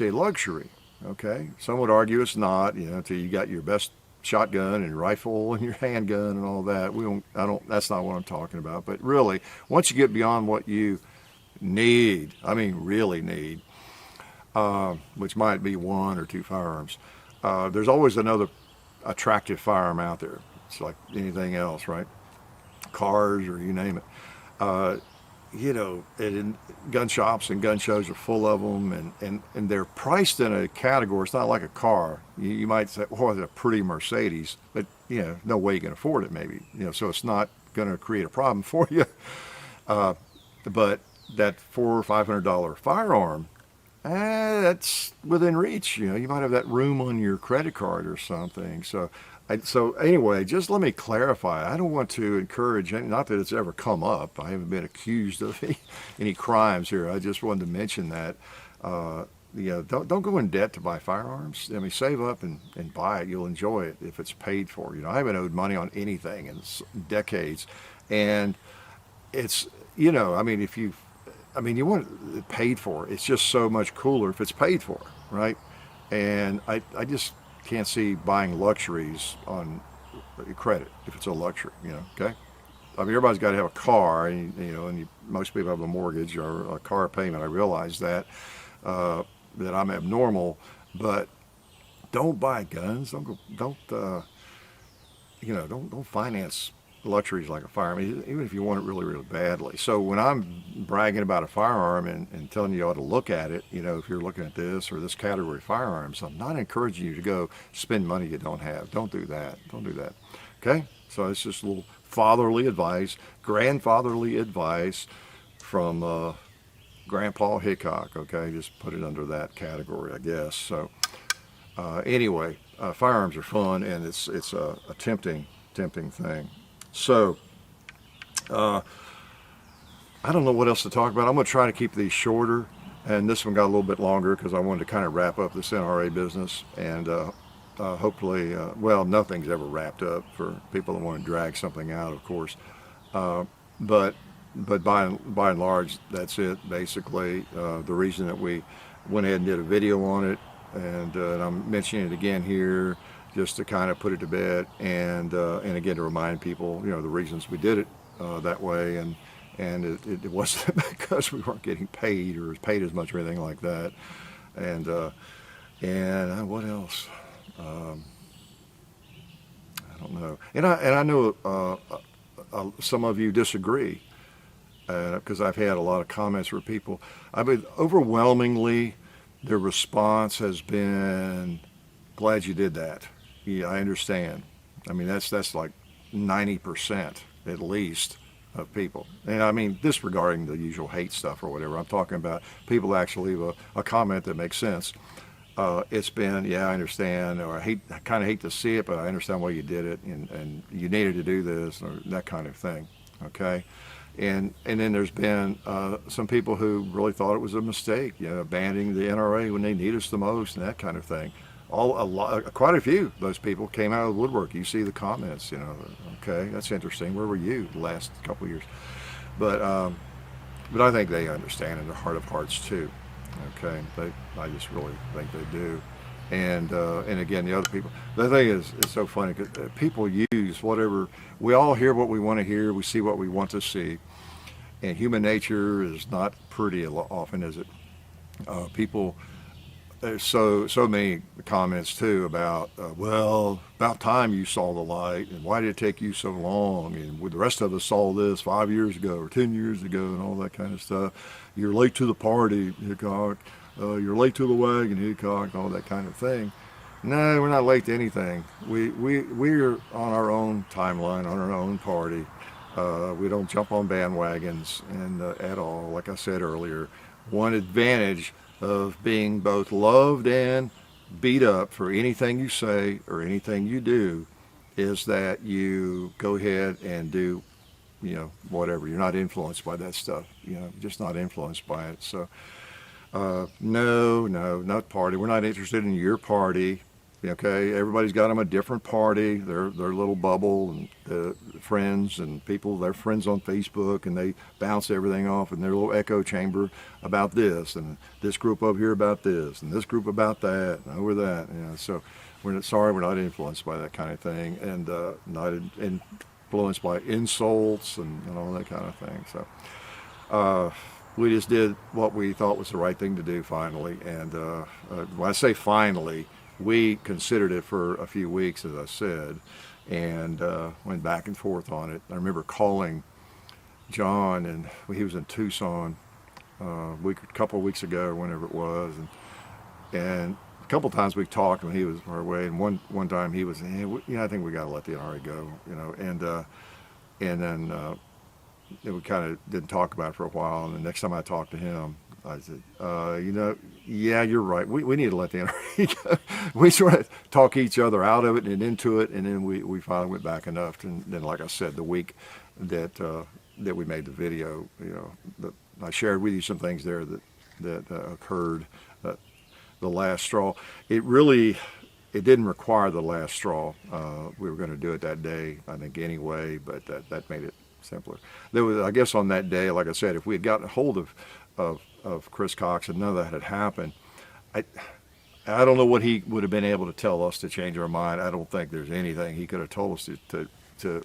a luxury. Okay, some would argue it's not. Until you got your best shotgun and rifle and your handgun and all that. That's not what I'm talking about. But really, once you get beyond what you need, I mean really need, which might be 1 or 2 firearms, there's always another attractive firearm out there. It's like anything else, right? Cars or you name it. And gun shops and gun shows are full of them, and they're priced in a category. It's not like a car. You might say, "Oh, it's a pretty Mercedes," but no way you can afford it. Maybe so it's not going to create a problem for you. But that $400 or $500 firearm, that's within reach. You might have that room on your credit card or something. So anyway, just let me clarify. I don't want to encourage, not that it's ever come up. I haven't been accused of any crimes here. I just wanted to mention that. Don't go in debt to buy firearms. I mean, save up and buy it. You'll enjoy it if it's paid for. I haven't owed money on anything in decades, and it's you want it paid for. It's just so much cooler if it's paid for, right? And I just can't see buying luxuries on credit if it's a luxury, okay? I mean, everybody's got to have a car, and most people have a mortgage or a car payment. I realize that I'm abnormal, but don't buy guns. Don't finance luxuries like a firearm, even if you want it really, really badly. So when I'm bragging about a firearm and telling you ought to look at it, if you're looking at this or this category of firearms, I'm not encouraging you to go spend money you don't have. Don't do that. Don't do that. Okay? So it's just a little fatherly advice, grandfatherly advice from Grandpa Hickok. Okay? Just put it under that category, I guess. So anyway, firearms are fun, and it's a tempting thing. So, I don't know what else to talk about. I'm going to try to keep these shorter, and this one got a little bit longer because I wanted to kind of wrap up this NRA business, and hopefully, nothing's ever wrapped up for people that want to drag something out, of course. But by and large, that's it, basically. The reason that we went ahead and did a video on it, and I'm mentioning it again here, just to kind of put it to bed, and again to remind people, the reasons we did it that way, and it wasn't because we weren't getting paid or paid as much or anything like that, and what else? I don't know, and I know some of you disagree, because I've had a lot of comments where people, I mean, overwhelmingly, their response has been, "Glad you did that. Yeah, I understand." I mean, that's like 90% at least of people. And I mean, disregarding the usual hate stuff or whatever, I'm talking about people actually leave a comment that makes sense. It's been, "Yeah, I understand," or I kind of hate to see it, but I understand why you did it, and you needed to do this, or that kind of thing. Okay? And then there's been some people who really thought it was a mistake, abandoning the NRA when they need us the most, and that kind of thing. Quite a few of those people came out of the woodwork. You see the comments, okay, that's interesting. Where were you the last couple of years? But I think they understand in their heart of hearts too. Okay, I just really think they do. And again, the other people. The thing is, it's so funny because people use whatever. We all hear what we want to hear. We see what we want to see. And human nature is not pretty often, is it? People. There's so many comments too about, about time you saw the light, and why did it take you so long, and the rest of us saw this 5 years ago or 10 years ago, and all that kind of stuff. You're late to the party, Hickok. You're late to the wagon, Hickok, and all that kind of thing. No, we're not late to anything. We're on our own timeline, on our own party. We don't jump on bandwagons and at all. Like I said earlier, one advantage of being both loved and beat up for anything you say or anything you do is that you go ahead and do, whatever. You're not influenced by that stuff. Just not influenced by it. So, no, not party. We're not interested in your party. Okay, everybody's got them a different party, their little bubble, and friends and people, their friends on Facebook, and they bounce everything off in their little echo chamber about this, and this group over here about this, and this group about that, and over that. So we're not influenced by that kind of thing, and not influenced by insults and all that kind of thing. So we just did what we thought was the right thing to do finally. And when I say finally, we considered it for a few weeks, as I said, and went back and forth on it. I remember calling John, and he was in Tucson a couple of weeks ago, or whenever it was, and a couple of times we talked when he was far away, and one time he was, I think we got to let the NRA go, and then we kind of didn't talk about it for a while, and the next time I talked to him, I said, yeah, you're right. We need to let the NRA go. We sort of talk each other out of it and into it, and then we finally went back enough. And then, like I said, the week that we made the video, I shared with you some things there that occurred. The last straw. It didn't require the last straw. We were going to do it that day, I think, anyway, but that made it simpler. There was, I guess, on that day, like I said, if we had gotten a hold of Chris Cox and none of that had happened, I don't know what he would have been able to tell us to change our mind. I don't think there's anything he could have told us to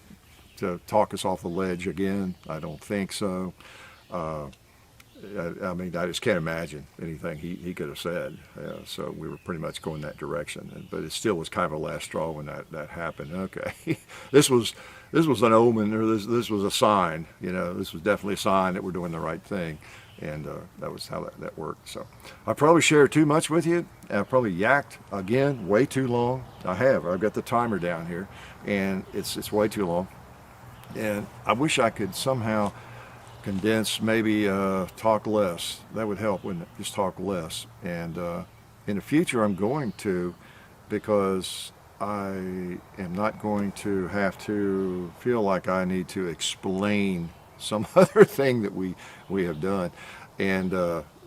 talk us off the ledge again. I don't think so. I mean, I just can't imagine anything he could have said. So we were pretty much going that direction. But it still was kind of a last straw when that happened. Okay, this was an omen, or this was a sign. This was definitely a sign that we're doing the right thing. And that was how that worked. So I probably shared too much with you. I probably yacked again way too long. I've got the timer down here, and it's way too long. And I wish I could somehow condense, maybe talk less. That would help, wouldn't it? Just talk less. And in the future, I'm going to, because I am not going to have to feel like I need to explain some other thing that we have done. And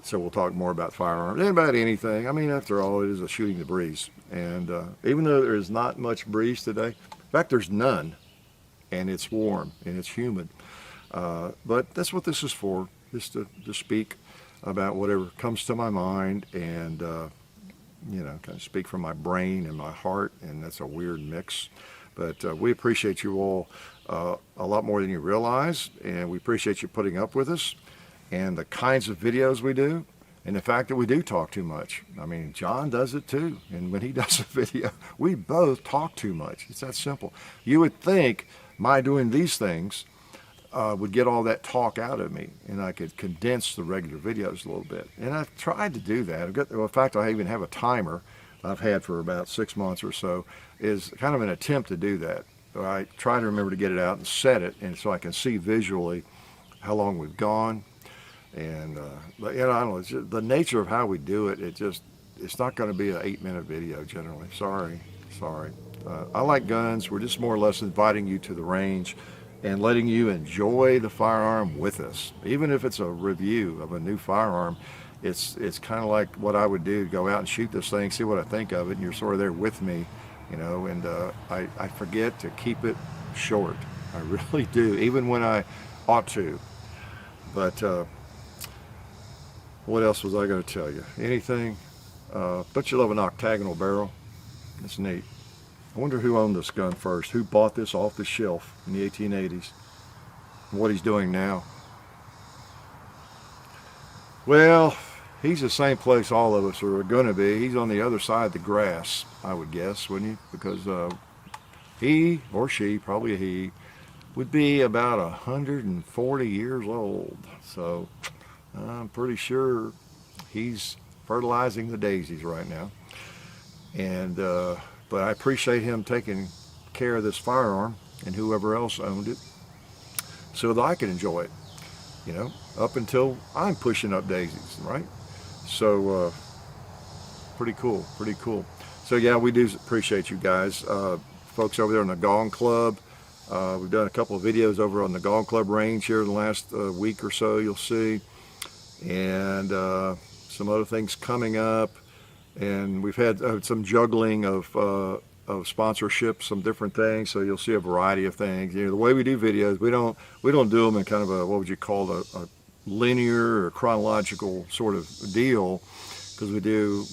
so we'll talk more about firearms and about anything. I mean, after all, it is a shooting the breeze. And even though there is not much breeze today, in fact, there's none, and it's warm and it's humid. But that's what this is for, just to speak about whatever comes to my mind, and kind of speak from my brain and my heart, and that's a weird mix. But we appreciate you all a lot more than you realize, and we appreciate you putting up with us and the kinds of videos we do, and the fact that we do talk too much. I mean, John does it too, and when he does a video, we both talk too much. It's that simple. You would think my doing these things would get all that talk out of me, and I could condense the regular videos a little bit. And I've tried to do that. In fact, I even have a timer I've had for about 6 months or so, is kind of an attempt to do that. I try to remember to get it out and set it, and so I can see visually how long we've gone. And but I don't know, it's just the nature of how we do it. It's not going to be an 8-minute video generally. Sorry. I like guns. We're just more or less inviting you to the range and letting you enjoy the firearm with us. Even if it's a review of a new firearm, it's kind of like what I would do, go out and shoot this thing, see what I think of it, and you're sort of there with me, and I forget to keep it short. I really do, even when I ought to. But what else was I going to tell you? Anything? Don't you love an octagonal barrel? It's neat. I wonder who owned this gun first, who bought this off the shelf in the 1880s, and what he's doing now. Well, he's the same place all of us are going to be. He's on the other side of the grass, I would guess, wouldn't you? Because he, or she, probably a he, would be about 140 years old. So I'm pretty sure he's fertilizing the daisies right now. And but I appreciate him taking care of this firearm and whoever else owned it, so that I can enjoy it, up until I'm pushing up daisies, right? So pretty cool. So yeah, we do appreciate you guys, folks over there on the Gong Club. We've done a couple of videos over on the Gong Club range here in the last week or so, you'll see, and some other things coming up. And we've had some juggling of sponsorship, some different things. So you'll see a variety of things. The way we do videos, we don't do them in kind of a, what would you call a linear or chronological sort of deal, because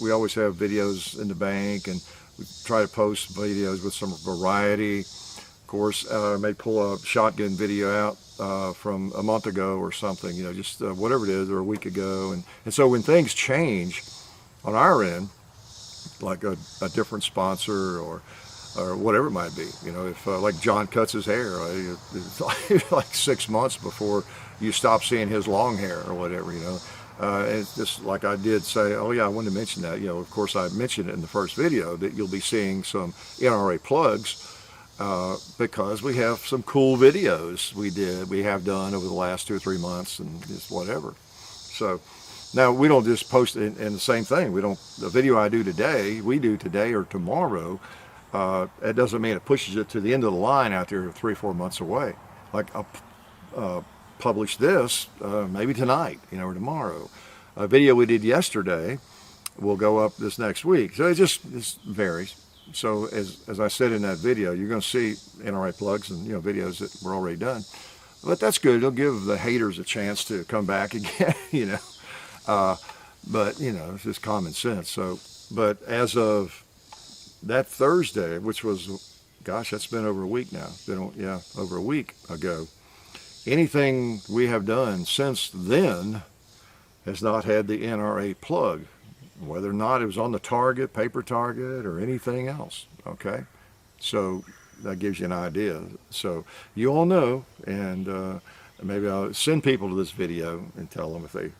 we always have videos in the bank, and We try to post videos with some variety. Of course, I may pull a shotgun video out from a month ago or something, just whatever it is, or a week ago. And so when things change on our end, like a different sponsor or whatever it might be, if like John cuts his hair, it's like 6 months before you stop seeing his long hair or whatever, and it's just like I did say, oh yeah, I wanted to mention that, of course I mentioned it in the first video that you'll be seeing some NRA plugs because we have some cool videos we have done over the last 2 or 3 months and just whatever. So now we don't just post in the same thing. The video I do today, we do today or tomorrow, it doesn't mean it pushes it to the end of the line out there 3 or 4 months away. Like I'll publish this maybe tonight, or tomorrow. A video we did yesterday will go up this next week. So it just varies. So as I said in that video, you're going to see NRA plugs and videos that were already done. But that's good. It'll give the haters a chance to come back again, But it's just common sense. So, but as of that Thursday, which was, gosh, that's been over a week now. Over a week ago. Anything we have done since then has not had the NRA plug, whether or not it was on the target, paper target, or anything else. Okay, so that gives you an idea. So you all know, and maybe I'll send people to this video and tell them if they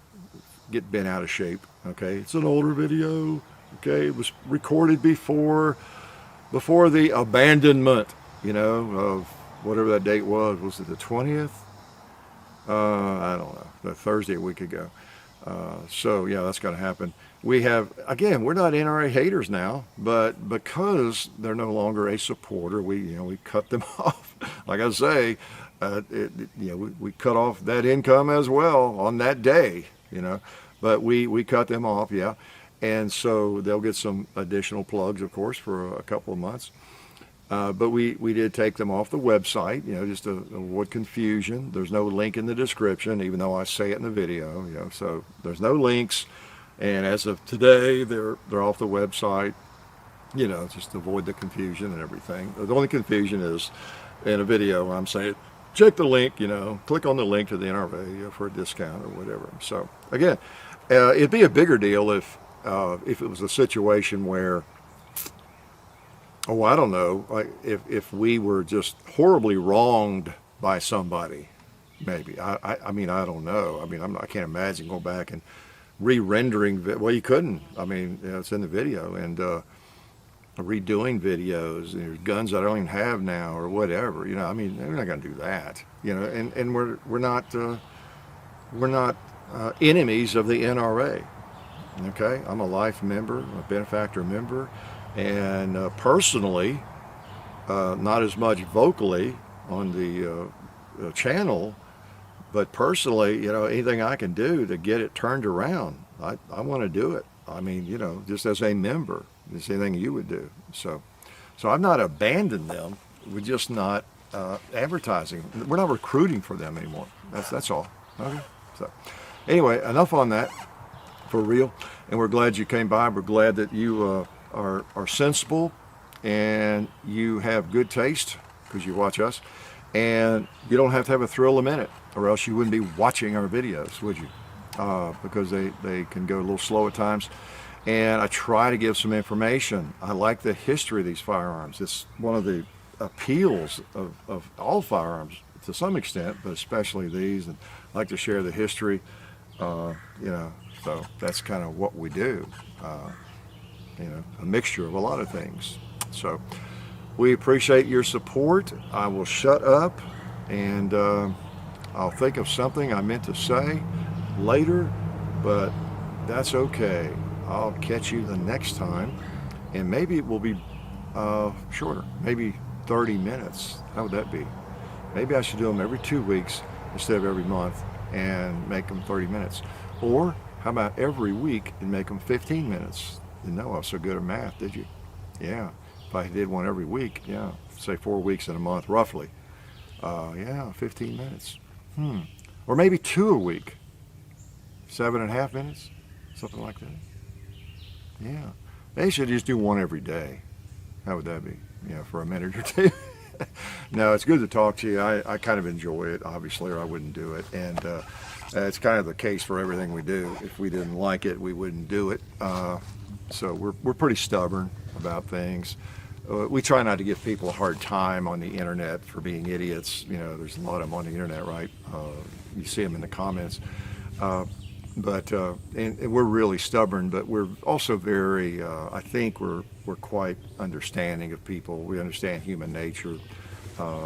get bent out of shape. Okay, it's an older video. Okay, it was recorded before the abandonment, of whatever that date was. Was it the 20th? I don't know. The Thursday a week ago. So yeah, that's going to happen. We have, again, we're not NRA haters now, but because they're no longer a supporter, we cut them off. Like I say, we cut off that income as well on that day, but we cut them off, yeah. And so they'll get some additional plugs, of course, for a couple of months. But we did take them off the website, just to avoid confusion. There's no link in the description, even though I say it in the video, so there's no links. And as of today, they're off the website, just to avoid the confusion and everything. The only confusion is in a video, I'm saying, check the link, click on the link to the NRA for a discount or whatever. So again, it'd be a bigger deal if it was a situation where, I don't know, like if we were just horribly wronged by somebody, maybe. I mean, I don't know. I mean, I can't imagine going back and re-rendering. Well, you couldn't. I mean, it's in the video, and redoing videos. There's guns I don't even have now, or whatever. I mean, we're not going to do that. And we're not enemies of the NRA. Okay, I'm a life member, a benefactor member. And personally, not as much vocally on the channel, but personally, anything I can do to get it turned around, I want to do it. I mean, just as a member, it's anything you would do. So I've not abandoned them. We're just not advertising. We're not recruiting for them anymore. That's all. Okay. So anyway, enough on that for real. And we're glad you came by. We're glad that you are sensible and you have good taste because you watch us, and you don't have to have a thrill a minute, or else you wouldn't be watching our videos, would you? Because they can go a little slow at times, and I try to give some information. I like the history of these firearms. It's one of the appeals of all firearms to some extent, but especially these, and I like to share the history, so that's kind of what we do. A mixture of a lot of things. So we appreciate your support. I will shut up, and I'll think of something I meant to say later, but that's okay. I'll catch you the next time, and maybe it will be shorter, maybe 30 minutes. How would that be? Maybe I should do them every 2 weeks instead of every month and make them 30 minutes. Or how about every week and make them 15 minutes? Didn't know I was so good at math, did you? Yeah, if I did one every week, yeah, say 4 weeks in a month, roughly. 15 minutes. Or maybe 2 a week. 7.5 minutes, something like that. Yeah, they should just do one every day. How would that be? You know, for a minute or two. No, it's good to talk to you. I kind of enjoy it, obviously, or I wouldn't do it. And it's kind of the case for everything we do. If we didn't like it, we wouldn't do it. So we're pretty stubborn about things. We try not to give people a hard time on the internet for being idiots. You know, there's a lot of them on the internet, right? You see them in the comments. And we're really stubborn, but we're also very, I think we're quite understanding of people. We understand human nature.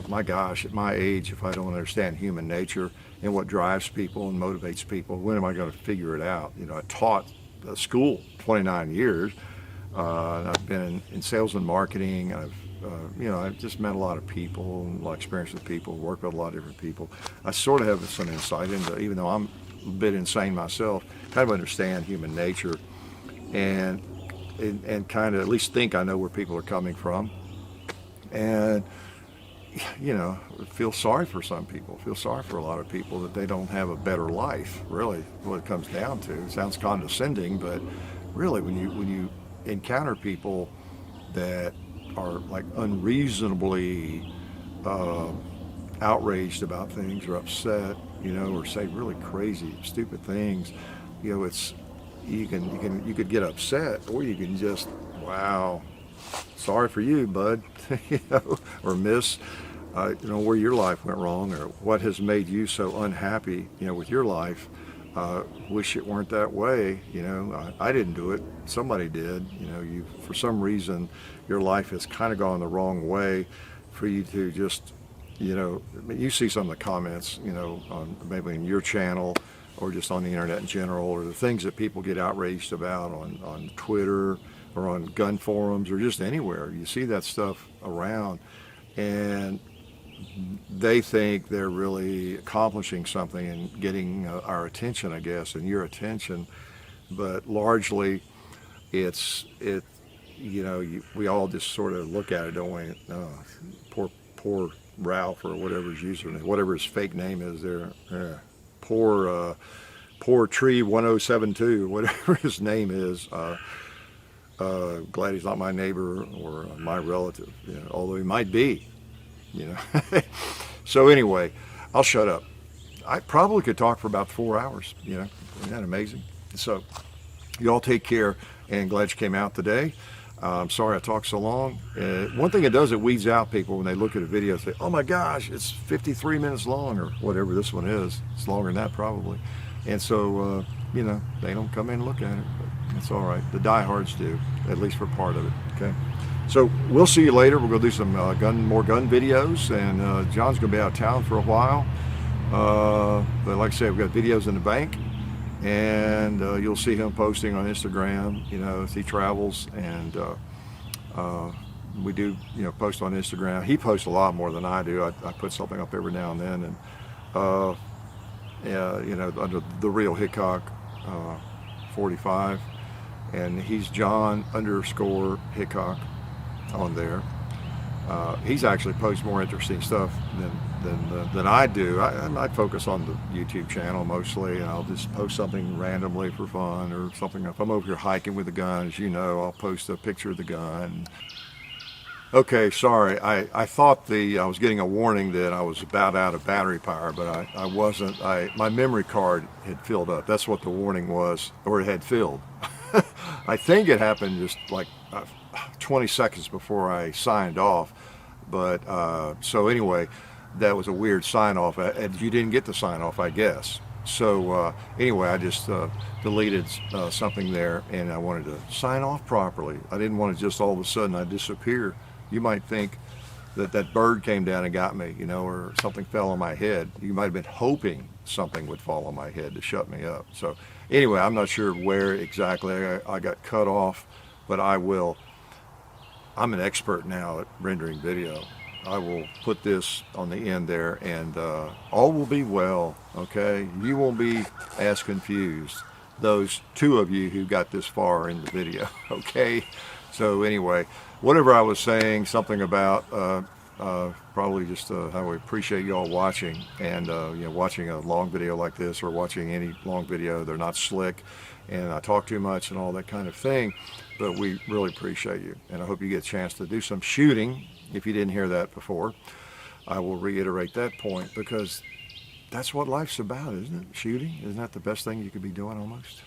My gosh, at my age, if I don't understand human nature and what drives people and motivates people, when am I going to figure it out? You know, I taught school 29 years. And I've been in sales and marketing. I've just met a lot of people and a lot of experience with people, worked with a lot of different people. I sort of have some insight into, even though I'm a bit insane myself, kind of understand human nature and kind of at least think I know where people are coming from. And, you know, feel sorry for some people, feel sorry for a lot of people that they don't have a better life, really, what it comes down to. It sounds condescending, but really when you encounter people that are like unreasonably outraged about things or upset, you know, or say really crazy, stupid things, you know, it's you could get upset, or you can just, wow, sorry for you, bud, you know, or miss, you know, where your life went wrong or what has made you so unhappy, you know, with your life. Wish it weren't that way, you know. I didn't do it, somebody did, you know. For some reason your life has kind of gone the wrong way for you to just, you know, you see some of the comments, you know, on maybe in your channel or just on the internet in general, or the things that people get outraged about on Twitter or on gun forums or just anywhere. You see that stuff around and they think they're really accomplishing something and getting our attention, I guess, and your attention. But largely, you know, we all just sort of look at it, don't we? Oh, poor Ralph or whatever his username, whatever his fake name is there. Poor Tree 1072, whatever his name is. Glad he's not my neighbor or my relative, you know, although he might be. You know. So anyway, I'll shut up. I probably could talk for about 4 hours, you know. Isn't that amazing? So you all take care, and glad you came out today. I'm sorry I talked so long. One thing it does, it weeds out people when they look at a video and say, oh my gosh, it's 53 minutes long, or whatever this one is. It's longer than that probably. And so, you know, they don't come in and look at it, but it's all right. The diehards do, at least for part of it, okay? So we'll see you later. We're going to do some more gun videos, and John's going to be out of town for a while. But like I said, we've got videos in the bank, and you'll see him posting on Instagram, you know, as he travels, and we do, you know, post on Instagram. He posts a lot more than I do. I put something up every now and then, and you know, under the real Hickok 45, and he's John _ Hickok on there. He's actually posts more interesting stuff than I do. I focus on the YouTube channel mostly, and I'll just post something randomly for fun or something. If I'm over here hiking with a gun, as you know, I'll post a picture of the gun. Okay, sorry. I thought I was getting a warning that I was about out of battery power, but I wasn't. My memory card had filled up. That's what the warning was, or it had filled. I think it happened just like 20 seconds before I signed off, but so anyway, that was a weird sign off. You didn't get the sign off, I guess. So anyway, I just deleted something there, and I wanted to sign off properly. I didn't want to just all of a sudden I disappear. You might think that bird came down and got me, you know, or something fell on my head. You might have been hoping something would fall on my head to shut me up. So anyway, I'm not sure where exactly I got cut off, but I'm an expert now at rendering video. I will put this on the end there, and all will be well, okay? You won't be as confused, those two of you who got this far in the video, okay? So anyway, whatever I was saying, something about Probably just how we appreciate y'all watching, and watching a long video like this, or watching any long video. They're not slick, and I talk too much and all that kind of thing, but we really appreciate you, and I hope you get a chance to do some shooting. If you didn't hear that before, I will reiterate that point, because that's what life's about, isn't it? Shooting, isn't that the best thing you could be doing almost?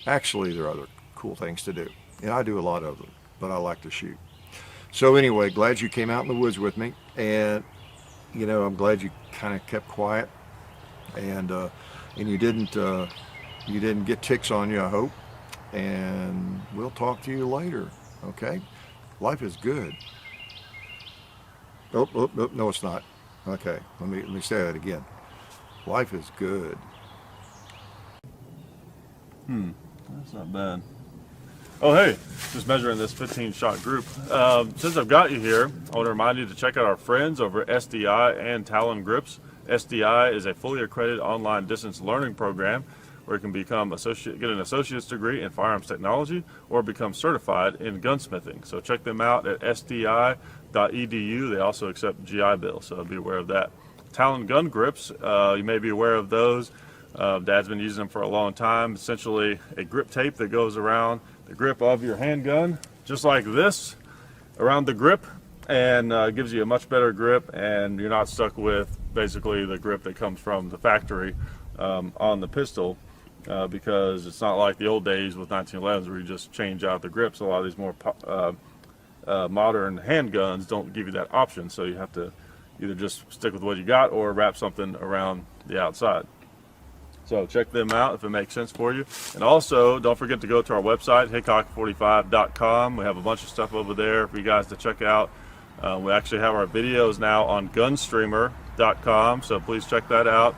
Actually, there are other cool things to do, and I do a lot of them, but I like to shoot. So anyway, glad you came out in the woods with me, and I'm glad you kind of kept quiet, and you didn't get ticks on you, I hope. And we'll talk to you later. Okay? Life is good. Oh, no, it's not. Okay, let me say that again. Life is good. That's not bad. Oh, hey, just measuring this 15-shot group. Since I've got you here, I want to remind you to check out our friends over at Sdi and Talon Grips. Sdi is a fully accredited online distance learning program where you can get an associate's degree in firearms technology or become certified in gunsmithing. So check them out at sdi.edu. They also accept GI Bill, so be aware of that. Talon gun grips, you may be aware of those. Dad's been using them for a long time. Essentially a grip tape that goes around the grip of your handgun, just like this, around the grip, and gives you a much better grip, and you're not stuck with basically the grip that comes from the factory on the pistol, because it's not like the old days with 1911s where you just change out the grips. A lot of these more modern handguns don't give you that option, so you have to either just stick with what you got or wrap something around the outside. So check them out if it makes sense for you. And also, don't forget to go to our website, hickok45.com. We have a bunch of stuff over there for you guys to check out. We actually have our videos now on gunstreamer.com, so please check that out.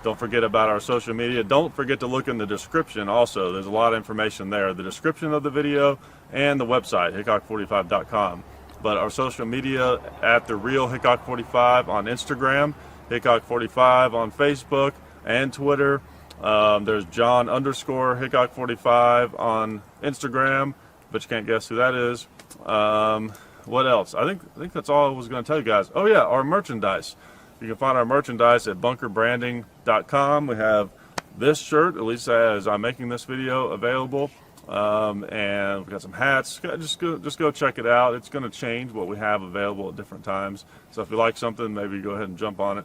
Don't forget about our social media. Don't forget to look in the description also. There's a lot of information there. The description of the video and the website, hickok45.com. But our social media at The Real Hickok45 on Instagram, Hickok45 on Facebook and Twitter. There's John_Hickok45 on Instagram, but you can't guess who that is. What else? I think that's all I was going to tell you guys. Oh yeah, our merchandise. You can find our merchandise at bunkerbranding.com. We have this shirt, at least as I'm making this video, available. And we've got some hats. Just go check it out. It's going to change what we have available at different times. So if you like something, maybe go ahead and jump on it.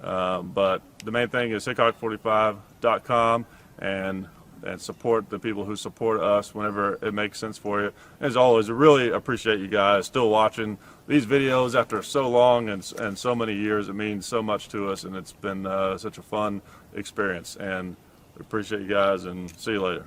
But the main thing is hickok45.com, and support the people who support us whenever it makes sense for you. As always, I really appreciate you guys still watching these videos after so long and so many years. It means so much to us, and it's been such a fun experience. And we appreciate you guys, and see you later.